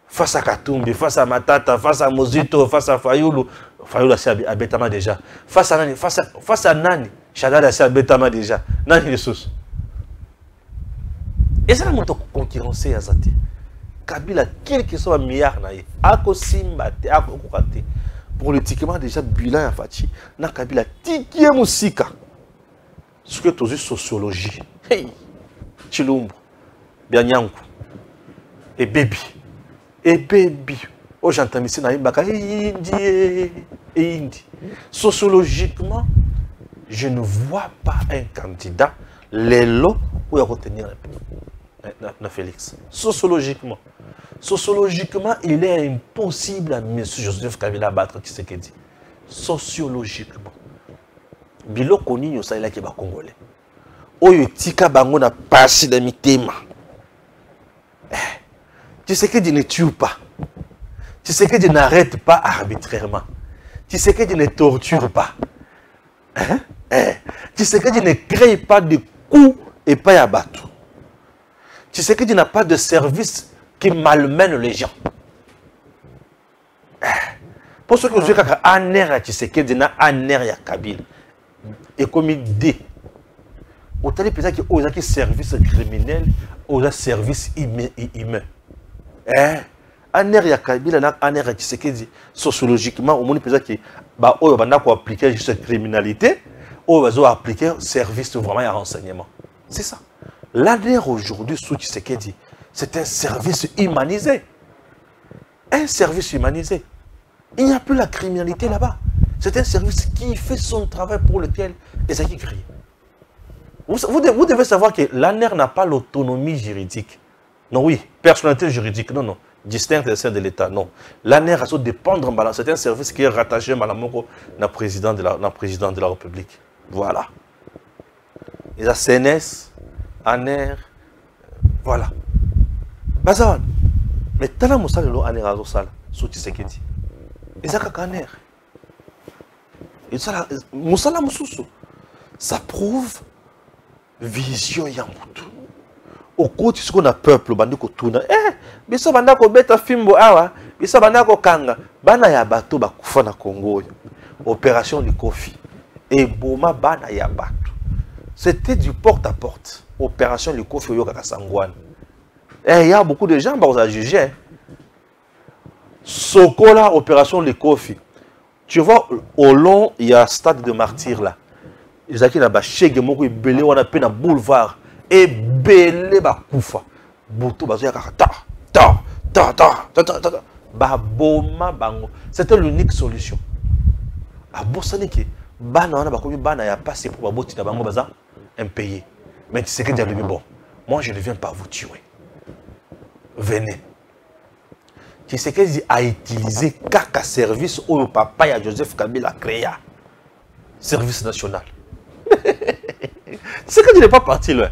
face à Katumbi, face à Matata, face à Mozito, face à Fayoulou. Fayoulou c'est à Betama déjà. Face à Nani, face à Nani, Chadal c'est à Betama déjà. Nani les sources. Et ça a concurrencé à Zati. Kabila, quel que soit le milliard, Ako Simbate, Ako Kokate. Politiquement, déjà, bilan à Fati. Na Kabila, Tiki Moussika. Ce que tu as sociologie. Hey, Chilumbo, Bianyankou, et Baby. Et Baby. Oh, j'entends ici, Naïmbaka, et Indi. Sociologiquement, je ne vois pas un candidat, les lots, où il va retenir Félix. Sociologiquement. Sociologiquement, il est impossible à M. Joseph Kabila battre Tshisekedi. Sociologiquement. Bilo koni yo saïla ki ba Congolais. Oyo tika bango na pasi de mitema. Tshisekedi ne tue pas. Tshisekedi n'arrête pas arbitrairement. Tshisekedi ne torture pas. Hein? Tshisekedi ne crée pas de coups et pas à battre. Tshisekedi n'a pas de service qui malmène les gens. Pour ceux qui ont dit un air à Tshisekedi, un air à Kabila. Et comme il dit, autant de personnes qui ont un service criminel, ou un service humain. Un air à Kabila, un air à Tshisekedi, sociologiquement, au moins, personnes qui ont appliqué cette criminalité, ou ont appliqué service vraiment à renseignement. C'est ça. L'ANER aujourd'hui, sous Tshisekedi, c'est un service humanisé. Un service humanisé. Il n'y a plus la criminalité là-bas. C'est un service qui fait son travail pour lequel les acquis crient. Vous devez savoir que l'ANER n'a pas l'autonomie juridique. Non, oui, personnalité juridique, non, non. Distincte de celle de l'État, non. L'ANER a dépendre, c'est un service qui est rattaché à la président de la République. Voilà. Il y a CNS, ANER, voilà. Bazan. Mais tant que ça, l'ANER a ça, sous Tshisekedi. Et ça, ANER. Et ça, ça prouve vision Yamutu. Au côté de ce qu'on a peuple, bandiko tuna. Biso bandako beta fimbo awa, biso bandako kanga, bana ya bato bakufa na Congo. Opération Likofi. Et Boma bana ya bato. C'était du porte à porte. Opération Likofi yo kaka sangwan. Il y a beaucoup de gens qui ont jugé. Sokola, opération Likofi. Tu vois, au long, il y a un stade de martyrs là. Ils ont dit que Chege Moko est belé, on a peine à boulevard. Et belé ba koufa. Boutou bazo Baboma bango. C'était l'unique solution. A Bossaniki, bana on a bakomi bana ya passé pour baboti na bango baza impayé. Mais tu sais que Dieu bon. Moi je ne viens pas vous tuer. Venez. Tshisekedi a utilisé kaka service au papa ya Joseph Kabila créé. Service national. Tshisekedi n'est pas parti loin.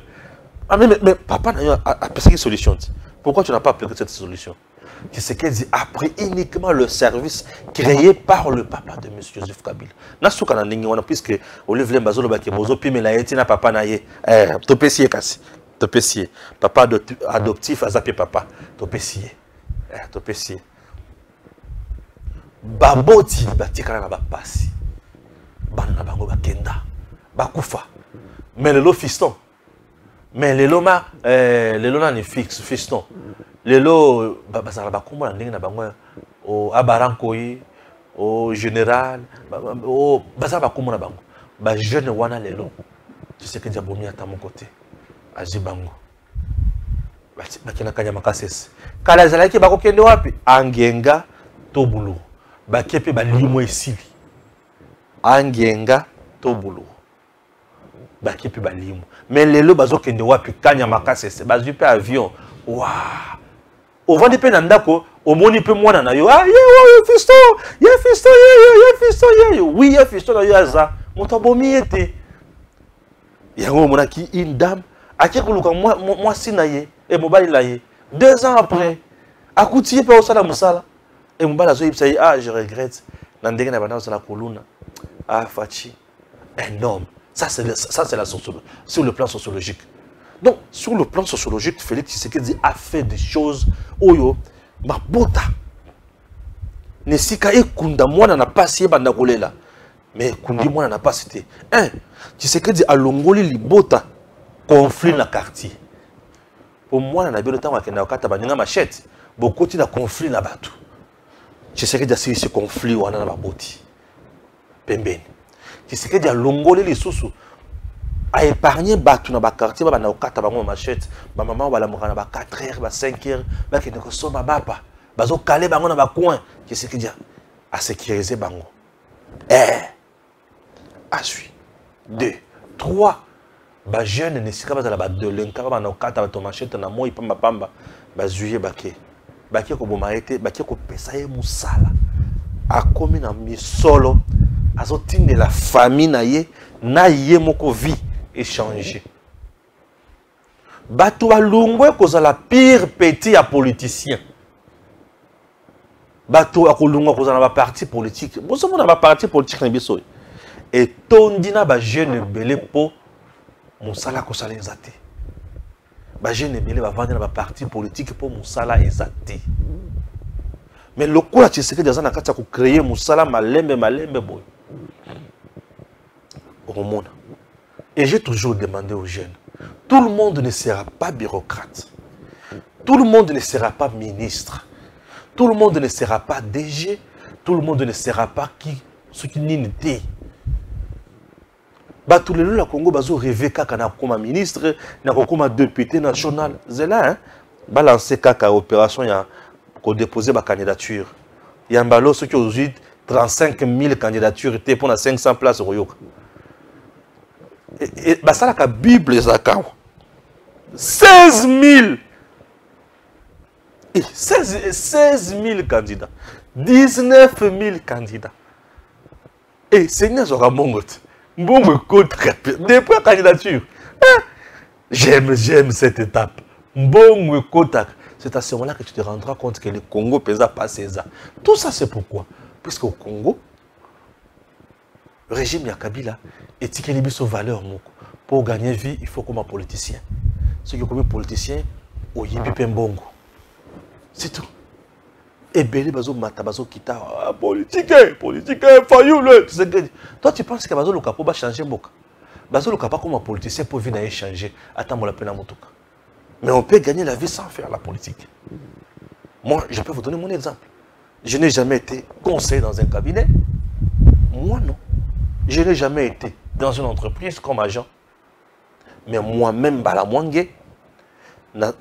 Ah, mais papa a pensé une solution. Pourquoi tu n'as pas appris cette solution? Tshisekedi a pris uniquement le service créé par le papa de M. Joseph Kabila. Nasuka na ningi wana puisque Olivier Mbazolo baki bozo pime la yetina papa na ye. Topesier kasi. Topesier. Papa adoptif azapi papa. Topesier. Topesier. Baboti batikala na bapasi. Bana na bango bakenda. Bakufa. Mais le fiston. Mais les loma, ni fixe, fiston. Les lots, bazala bakuma ndenge na bango au abarankoyi, au général, au bazala bakuma na bango. Ba jeune wana les lots. Tu sais que diabomi à mon côté. Ajibango. Bakina kanya makasese. Kala zalaki bakokende wapi? Angenga tobulu. Bakepe balimo esili. Angenga tobulu. Bakepe balimo. Mais les lots bazokende wapi kanya makasese. Bazupe avion. Waouh. Au vent de peine ndako, au moni pe mwana na yo. Ah, fiston, fiston, oui, fiston na yo aza. Motabomi ete. Yango monaki une dame, aki kuluka moi sinaye et mobali la ye. 2 ans après, akuti pe osala musala. Et mobali azo yipsa ah, je regrette. Nandenge na bana osala koluna. Ah, fachi. Énorme. Ça c'est la sociologie, sur le plan sociologique. Donc, sur le plan sociologique, Félix Tshisekedi a fait des choses. Oyo, ma bota. Nesika e kunda mwana na pasi banda kolela. Mais kundi mwana na pasi te. Tshisekedi a longoli libota conflit na quartier. Pour moi na bilo tanga kenda okata baninga machette, bokoti na conflit na batu. Tshisekedi a ce conflit wana na baboti. Pembeni. Tshisekedi a longoli lisusu. A épargné batu na ba quartier ba na okata bango machette ba maman ba la mokana ba 4h ba 5h ba kende ko soma bapa bazo caler bango na ba coin qui c'est qui dit à sécuriser bango à suivre 2 3 ba jeune ne sika ba za ba de l'encadre ba na okata ba to machette na moi pamba ba zuye baké ko boma été baké ko pesa ye musala a komi na misolo azo tinde la famille na ye moko vie échanger. Bato balungwe kozala pire petit ya politicien. Bato akolungwa kozala ba parti politique. Boso mona ba parti politique na biso. Et tondina ba jeune belé po mosala kosala ezate. Ba jeune belé ba vendre ba parti politique po mosala ezate. Mais le coup là, tu sais que des gens ont créé mosala malembe boy. Au monde. Et j'ai toujours demandé aux jeunes, tout le monde ne sera pas bureaucrate. Tout le monde ne sera pas ministre. Tout le monde ne sera pas DG. Tout le monde ne sera pas ce qui n'est pas. Bah tous les gens au Congo bazo rêver kaka na comme ministre, na comme député national. C'est là hein. Balancer kaka opération ya ko déposer ma candidature. Yambalo ceux qui ont 35 000 candidatures pour na 500 places au Yoka. Et bah ça la Bible zaka 16 000 et 16 000 candidats, 19 000 candidats. Et Seigneur sera mon goût. Bon me compte depuis la candidature. J'aime cette étape. Bon me compte. C'est à ce moment-là que tu te rendras compte que le Congo pèse pas ça. Tout ça c'est pourquoi? Puisque au Congo, le régime Kabila est qu'il y a valeur. Pour gagner vie, il faut comme un politicien. Ceux qui sont comme politicien, au Yibi Pembongo. C'est tout. Et Bélé Bazo Matabazo Kita, politique, faillou. Toi, tu penses que Bazo Lukapo va changer Moka? Bazo Lukapo comme un politicien pour venir changer. Attends, la peine à Motoka. Mais on peut gagner la vie sans faire la politique. Moi, je peux vous donner mon exemple. Je n'ai jamais été conseiller dans un cabinet. Moi, non. Je n'ai jamais été dans une entreprise comme agent. Mais moi-même, Bala Mwange, na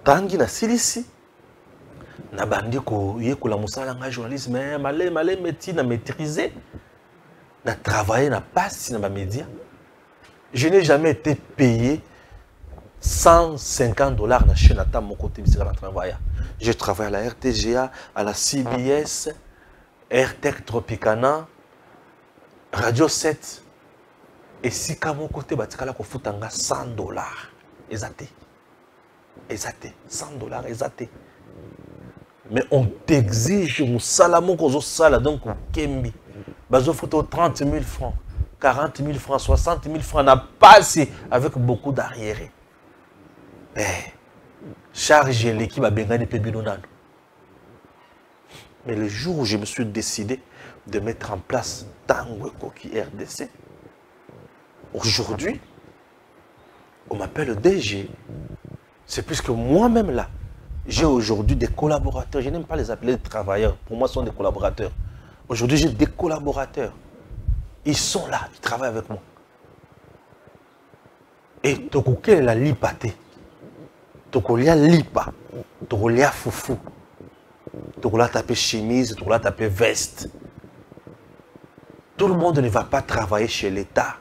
tangi na silisi, na bandi ko yekola musala nga journalisme, malé métier na maîtriser, na travailler na passe na ba média. Je n'ai jamais été payé $150 na chaîne à mon côté de travail. Je travaille à la RTGA, à la CBS, RTEC Tropicana, Radio 7. Et si à mon côté, batikala ko futanga $100. Exacté. Exacté. $100 exacté. Mais on t'exige mon salamon kozo sala donc kembi. Bazo photo 30 000 francs, 40 000 francs, 60 000 francs n'a passé avec beaucoup d'arriérés. Charge l'équipe à Bengani Pebinonano. Mais le jour où je me suis décidé de mettre en place Tango Koki RDC, aujourd'hui, on m'appelle DG. C'est puisque moi-même là, j'ai aujourd'hui des collaborateurs. Je n'aime pas les appeler des travailleurs. Pour moi, ce sont des collaborateurs. Aujourd'hui, j'ai des collaborateurs. Ils sont là, ils travaillent avec moi. Et Tokouké la lipate. Tokolia lipa. Tokolia foufou. Tokolia taper chemise, Tokolia taper veste. Tout le monde ne va pas travailler chez l'État.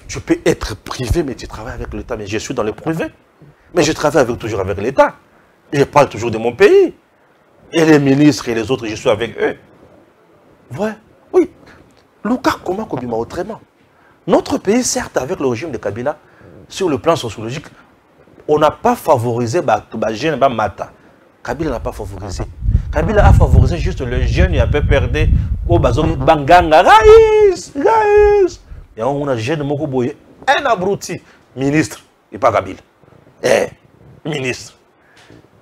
Tu peux être privé, mais tu travailles avec l'État. Mais je suis dans le privé. Mais je travaille toujours avec l'État. Je parle toujours de mon pays. Et les ministres et les autres, je suis avec eux. Ouais, oui. Luka, comment Kobima autrement? Notre pays, certes, avec le régime de Kabila, sur le plan sociologique, on n'a pas favorisé Mata. Kabila n'a pas favorisé. Kabila a favorisé juste le jeune, il a peu perdu au bazon Banganga. Raïs. Et on a un jeune Mokoboye, un abruti, ministre, et pas Kabila. Ministre.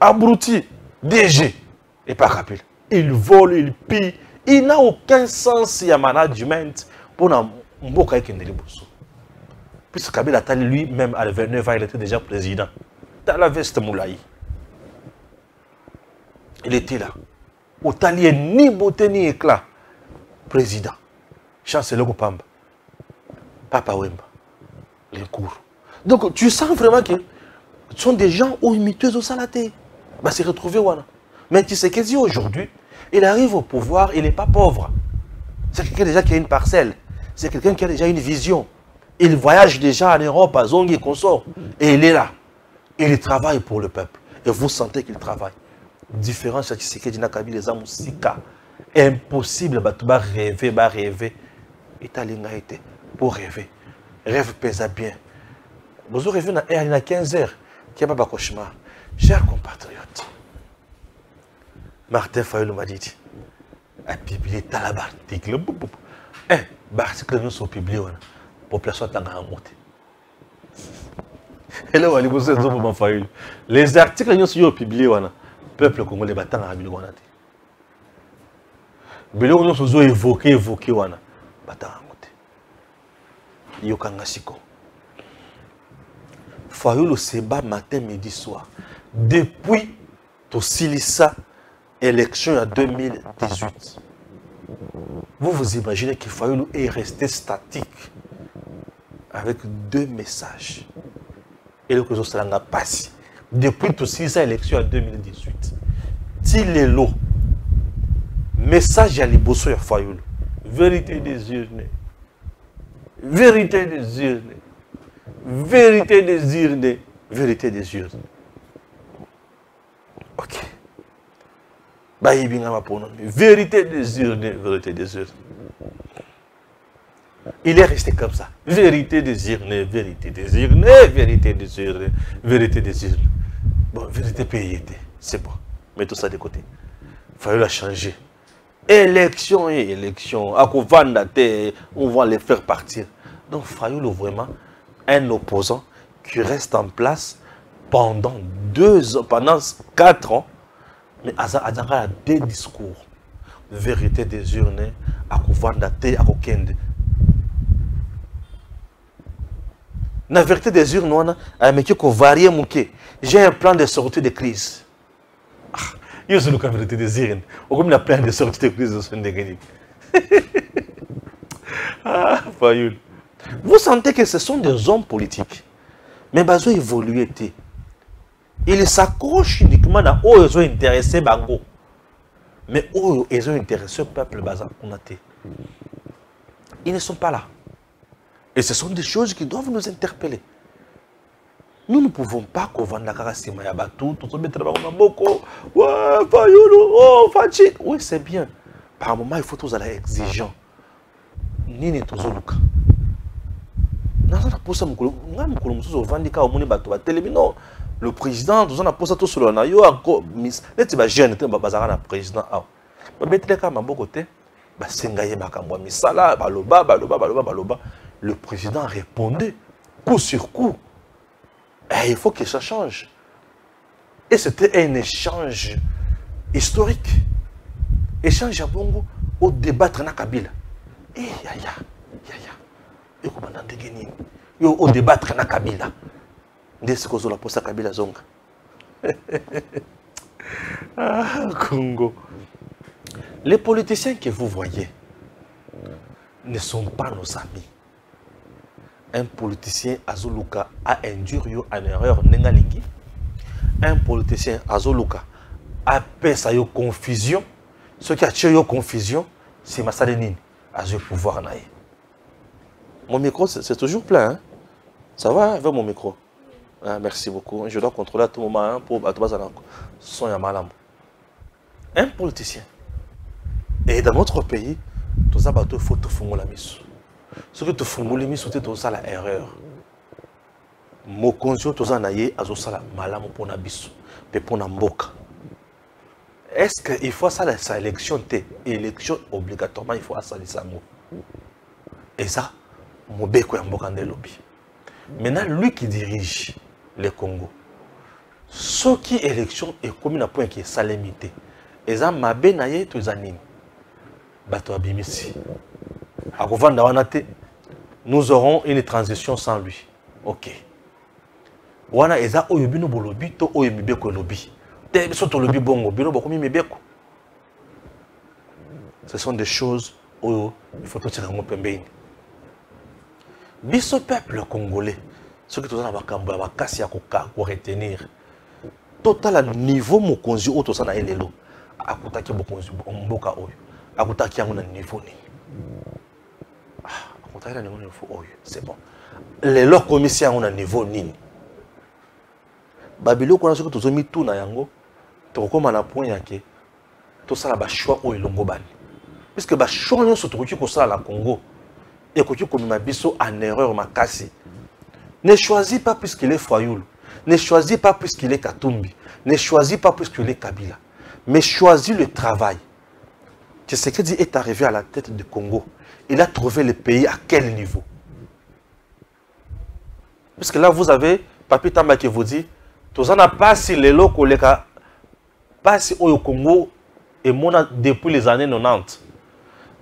Abruti, DG, et pas Kabila. Il vole, il pille. Il n'a aucun sens de management pour Mboka Kendeliboso. Puisque Kabila lui-même, à 29 ans, il était déjà président. Dans la veste Moulaï. Il était là. Au talier, ni beauté ni éclat. Président. Chancelier Pamba. Papa Wemba. Les cours. Donc, tu sens vraiment que ce sont des gens imiteux au salaté. Bah, c'est retrouvé, voilà. Mais tu sais qu'est-ce aujourd'hui, il arrive au pouvoir, il n'est pas pauvre. C'est quelqu'un déjà qui a une parcelle. C'est quelqu'un qui a déjà une vision. Il voyage déjà en Europe, à Zongi et consort. Et il est là. Il travaille pour le peuple. Et vous sentez qu'il travaille. Différence à Tshisekedi Dina Kabila, les hommes sika. Impossible, de rêver. Et t'as été pour rêver. Rêve pèse bien. Vous aurez vu à 15h, qui a pas de cauchemar. Chers compatriotes, Martin Fayulu m'a dit, a publié un article. L'article nous sont publiés, la population est en monte. Et là, les articles nous sont publiés, le peuple congolais est en train de nous sont évoqués, Fayulu se bat matin, midi, soir. Depuis tout Silissa, élection en 2018. Vous vous imaginez que Fayulu est resté statique avec 2 messages. Et le que ça n'a pas passé. Depuis tout Silissa, élection en 2018. Tilelo. Message à Liboso et Fayulu. Vérité des urnes. Vérité des urnes. Vérité des urnes. Vérité des urnes. Ok. Vérité des urnes. Vérité des urnes. Il est resté comme ça. Vérité des urnes. Vérité des urnes. Vérité des urnes. Vérité des urnes. Bon, vérité payée. C'est bon. Mets tout ça de côté. Il fallait la changer. Élection et élection. On va les faire partir. Donc, Fayulu vraiment un opposant qui reste en place pendant 2 ans, pendant 4 ans, mais à 2 discours. Vérité des urnes, à Kouvandate, à Kokende. La vérité des urnes, j'ai un plan de sortie de crise. Il y a la vérité des urnes. Comme il y a un plan de sortie de crise, Fayulu. Vous sentez que ce sont des hommes politiques. Mais ils ont évolué. Ils s'accrochent uniquement à où ils ont intéressé Bango. Mais où ils ont intéressé le peuple bazar. Ils ne sont pas là. Et ce sont des choses qui doivent nous interpeller. Nous ne pouvons pas oui, c'est bien. Par moment, il faut tous aller exigeants. Nini tozoluka. Le président, nous avons posé tout sur le nayo. Le président répondait coup sur coup. Et il faut que ça change. Et c'était un échange historique. Échange à Bongo au débattre na Kabila. Et au débattre na Kabila. Dès ce qu'on a posé à Kabila Zonga. Congo. Les politiciens que vous voyez ne sont pas nos amis. Un politicien Azoluka a induit en erreur Nengalingi. Un politicien Azoluka a fait sa confusion. Ce qui a tué la confusion, c'est Massalenine. A eu pouvoir naïe. Mon micro, c'est toujours plein. Hein? Ça va avec mon micro? Ah, merci beaucoup. Je dois contrôler à tout moment hein, pour son yamalam. Un politicien. Et dans notre pays, tout ça, il faut te faire la mise. Ce que tu fais la mise, c'est tout ça la erreur. Mon conscient, tout ça, naïe, azo sala malam pour na biso, pe pour na mboka. Est-ce qu'il faut ça la élection élection obligatoirement il faut ça les amours. Et ça, mon beko mboka ndé lobby. Maintenant lui qui dirige le Congo. Ce qui élection est comme un point qui est salémité. Et ça m'a bien naïe tous années. Bato abimisi. Nous aurons une transition sans lui. Ok. Wana eza oyobino bolobi to oyemibeko lobi. Ce sont des choses où il faut tirer un peu bien. Biso peuple congolais, ce que tout ça va casser à retenir. Total niveau mon conju auto ça na elelo. Akutaki bokonzi mboka oyo. Akutaki yango na niveau ni. Akutaki na niveau oyo, c'est bon. Les leurs commissaires on a niveau ni. Babilo ko na ce que tout mis tout na yango. Comme à la point que tout ça là choix au longo bani puisque ba choix nous surtout que ça la Congo et que comme ma biso en erreur ma casse Ne choisis pas puisqu'il est Fayoulou. Ne choisis pas puisqu'il est Katumbi. Ne choisis pas puisqu'il est Kabila. Mais choisis le travail. Tshisekedi est arrivé à la tête du Congo. Il a trouvé le pays à quel niveau? Parce que là, vous avez Papi Tamba qui vous dit, tout ça n'a pas si les locaux, pas si au Congo, et mon depuis les années 90.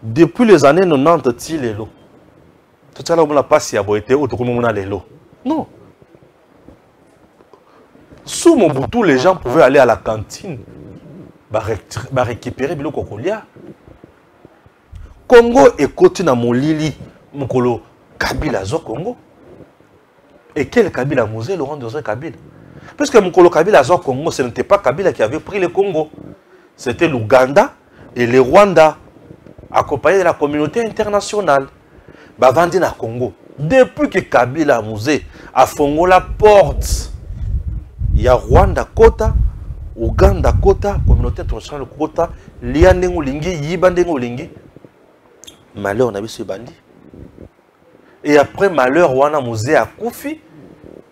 Depuis les années 90, ti les lots. Tout ça là, on n'a pas si aboité au Togo, on a les lots. Non. Sous mon boutou, les gens pouvaient aller à la cantine, récupérer biloko kolia. Congo et côté na molili, mukolo Kabila zo Congo. Et quel Kabila Mosé, Laurent Dosé Kabila? Puisque mukolo Kabila zo Congo, ce n'était pas Kabila qui avait pris le Congo. C'était l'Ouganda et le Rwanda, accompagnés de la communauté internationale. Bavandi na Congo. Depuis que Kabila Mosé a fongo la porte, il y a Rwanda Kota, Ouganda Kota, communauté internationale Kota, Liandengo Lingi, Yibandengo Lingi. Malheur, on a vu ce bandit. Et après malheur, Wana Mosé a Koufi,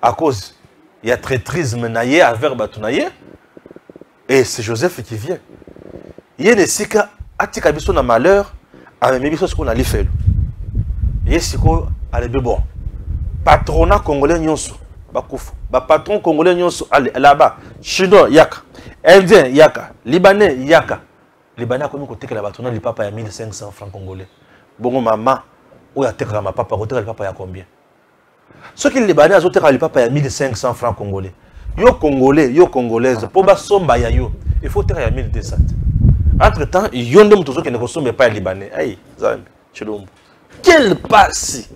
à cause, il y a traîtrisme naïe, avec Batounaïe. Et c'est Joseph qui vient. Il y a des sika, Atikabiso na malheur, avec mes bisous, ce qu'on a fait. Il y a des sika, allez, bon. Patronat congolais nyonso, Bakouf. Patron congolais nyonso, allez, là-bas. Chinois, Yaka. Indien, Yaka. Libanais, Yaka. Libanais a connu côté que la patronat, le papa a 1500 francs congolais. Bon, maman, où y a terre ma papa, côté le papa, il y a combien? Ce qui est Libanais, le papa, il y a 1500 francs congolais. Yo congolais, yo congolaise, pour bas somba ya yo, il faut terre à 1200. Entre temps, il y a des gens qui ne consomment pas les Libanais. Aïe, Zambi, Chilombo. Quel passé!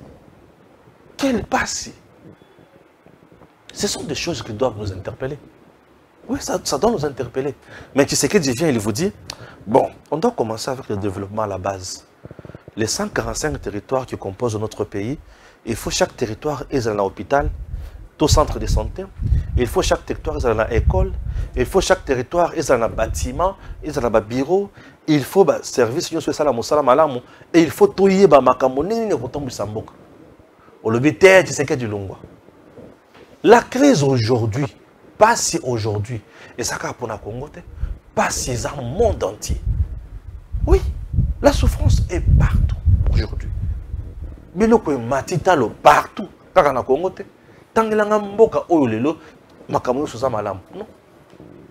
Quel passé! Ce sont des choses qui doivent nous interpeller. Oui, ça doit nous interpeller. Mais tu sais que Dieu vient, il vous dit, bon, on doit commencer avec le développement à la base. Les 145 territoires qui composent notre pays, il faut chaque territoire ait un hôpital, tout centre de santé, il faut chaque territoire ait une école, il faut chaque territoire ait un bâtiment, ait un bureau, il faut un service, et il faut tout y avoir makamoni, la crise aujourd'hui, pas si aujourd'hui, et ça pour la Congo, pas si dans le monde entier. Oui, la souffrance est partout aujourd'hui. Mais le matitalo partout, dans la Congo, tant que la mboka oyolelo, makamoyo soza malam. Non,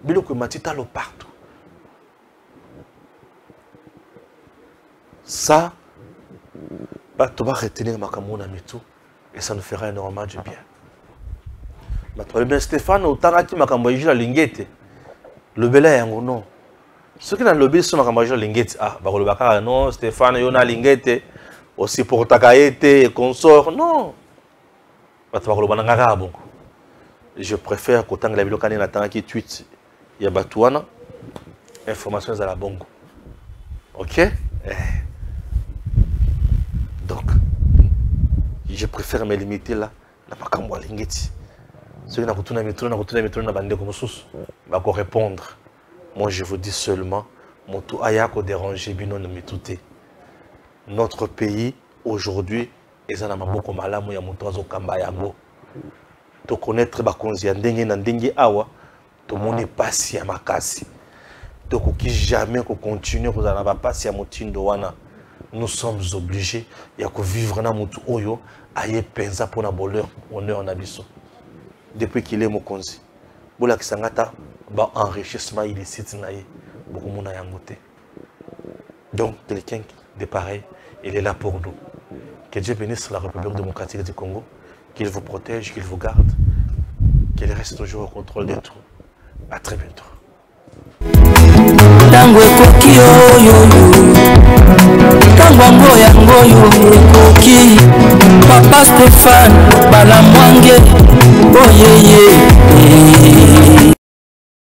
mais le matitalo partout. Ça, tu vas retenir makamoyo na mitu, et ça nous fera énormément du bien. Mais Stéphane, autant que makamboyo la lingete, le bel yango non. Ceux qui n'ont le bis sont makamboyo lingete, ah, bah le bakara non, Stéphane yona lingete, aussi pour takaete et consort, non. Je préfère qu'autant que la vidéo canne attend qui tweet, il y a Batouana, information à la bongo. Ok? Donc, je préfère me limiter là, na makambo lingeti. Ceux qui n'ont pas de comme sous, va répondre. Moi, je vous dis seulement, mon tout ayako déranger bino ne m'étouter. Notre pays aujourd'hui est un maboko malamu ya mutozo kamba yango. To connaître ba konzi ndenge na ndenge awa, to moni pasi ya makasi. To koki jamais ko continuer ko za na ba pasi ya motindo wana. Nous sommes obligés ya ko vivre na mutu oyo aye penza pona bonheur honneur na biso. Depuis qu'il est mokonzi. Bola kisangata ba enrichissement illicite na ye beaucoup mona yangote. Donc quelqu'un de pareil, il est là pour nous. Que Dieu bénisse la République démocratique du Congo, qu'il vous protège, qu'il vous garde, qu'il reste toujours au contrôle de tout. À très bientôt. Papa Stéphane Balamwange, oh yeah yeah.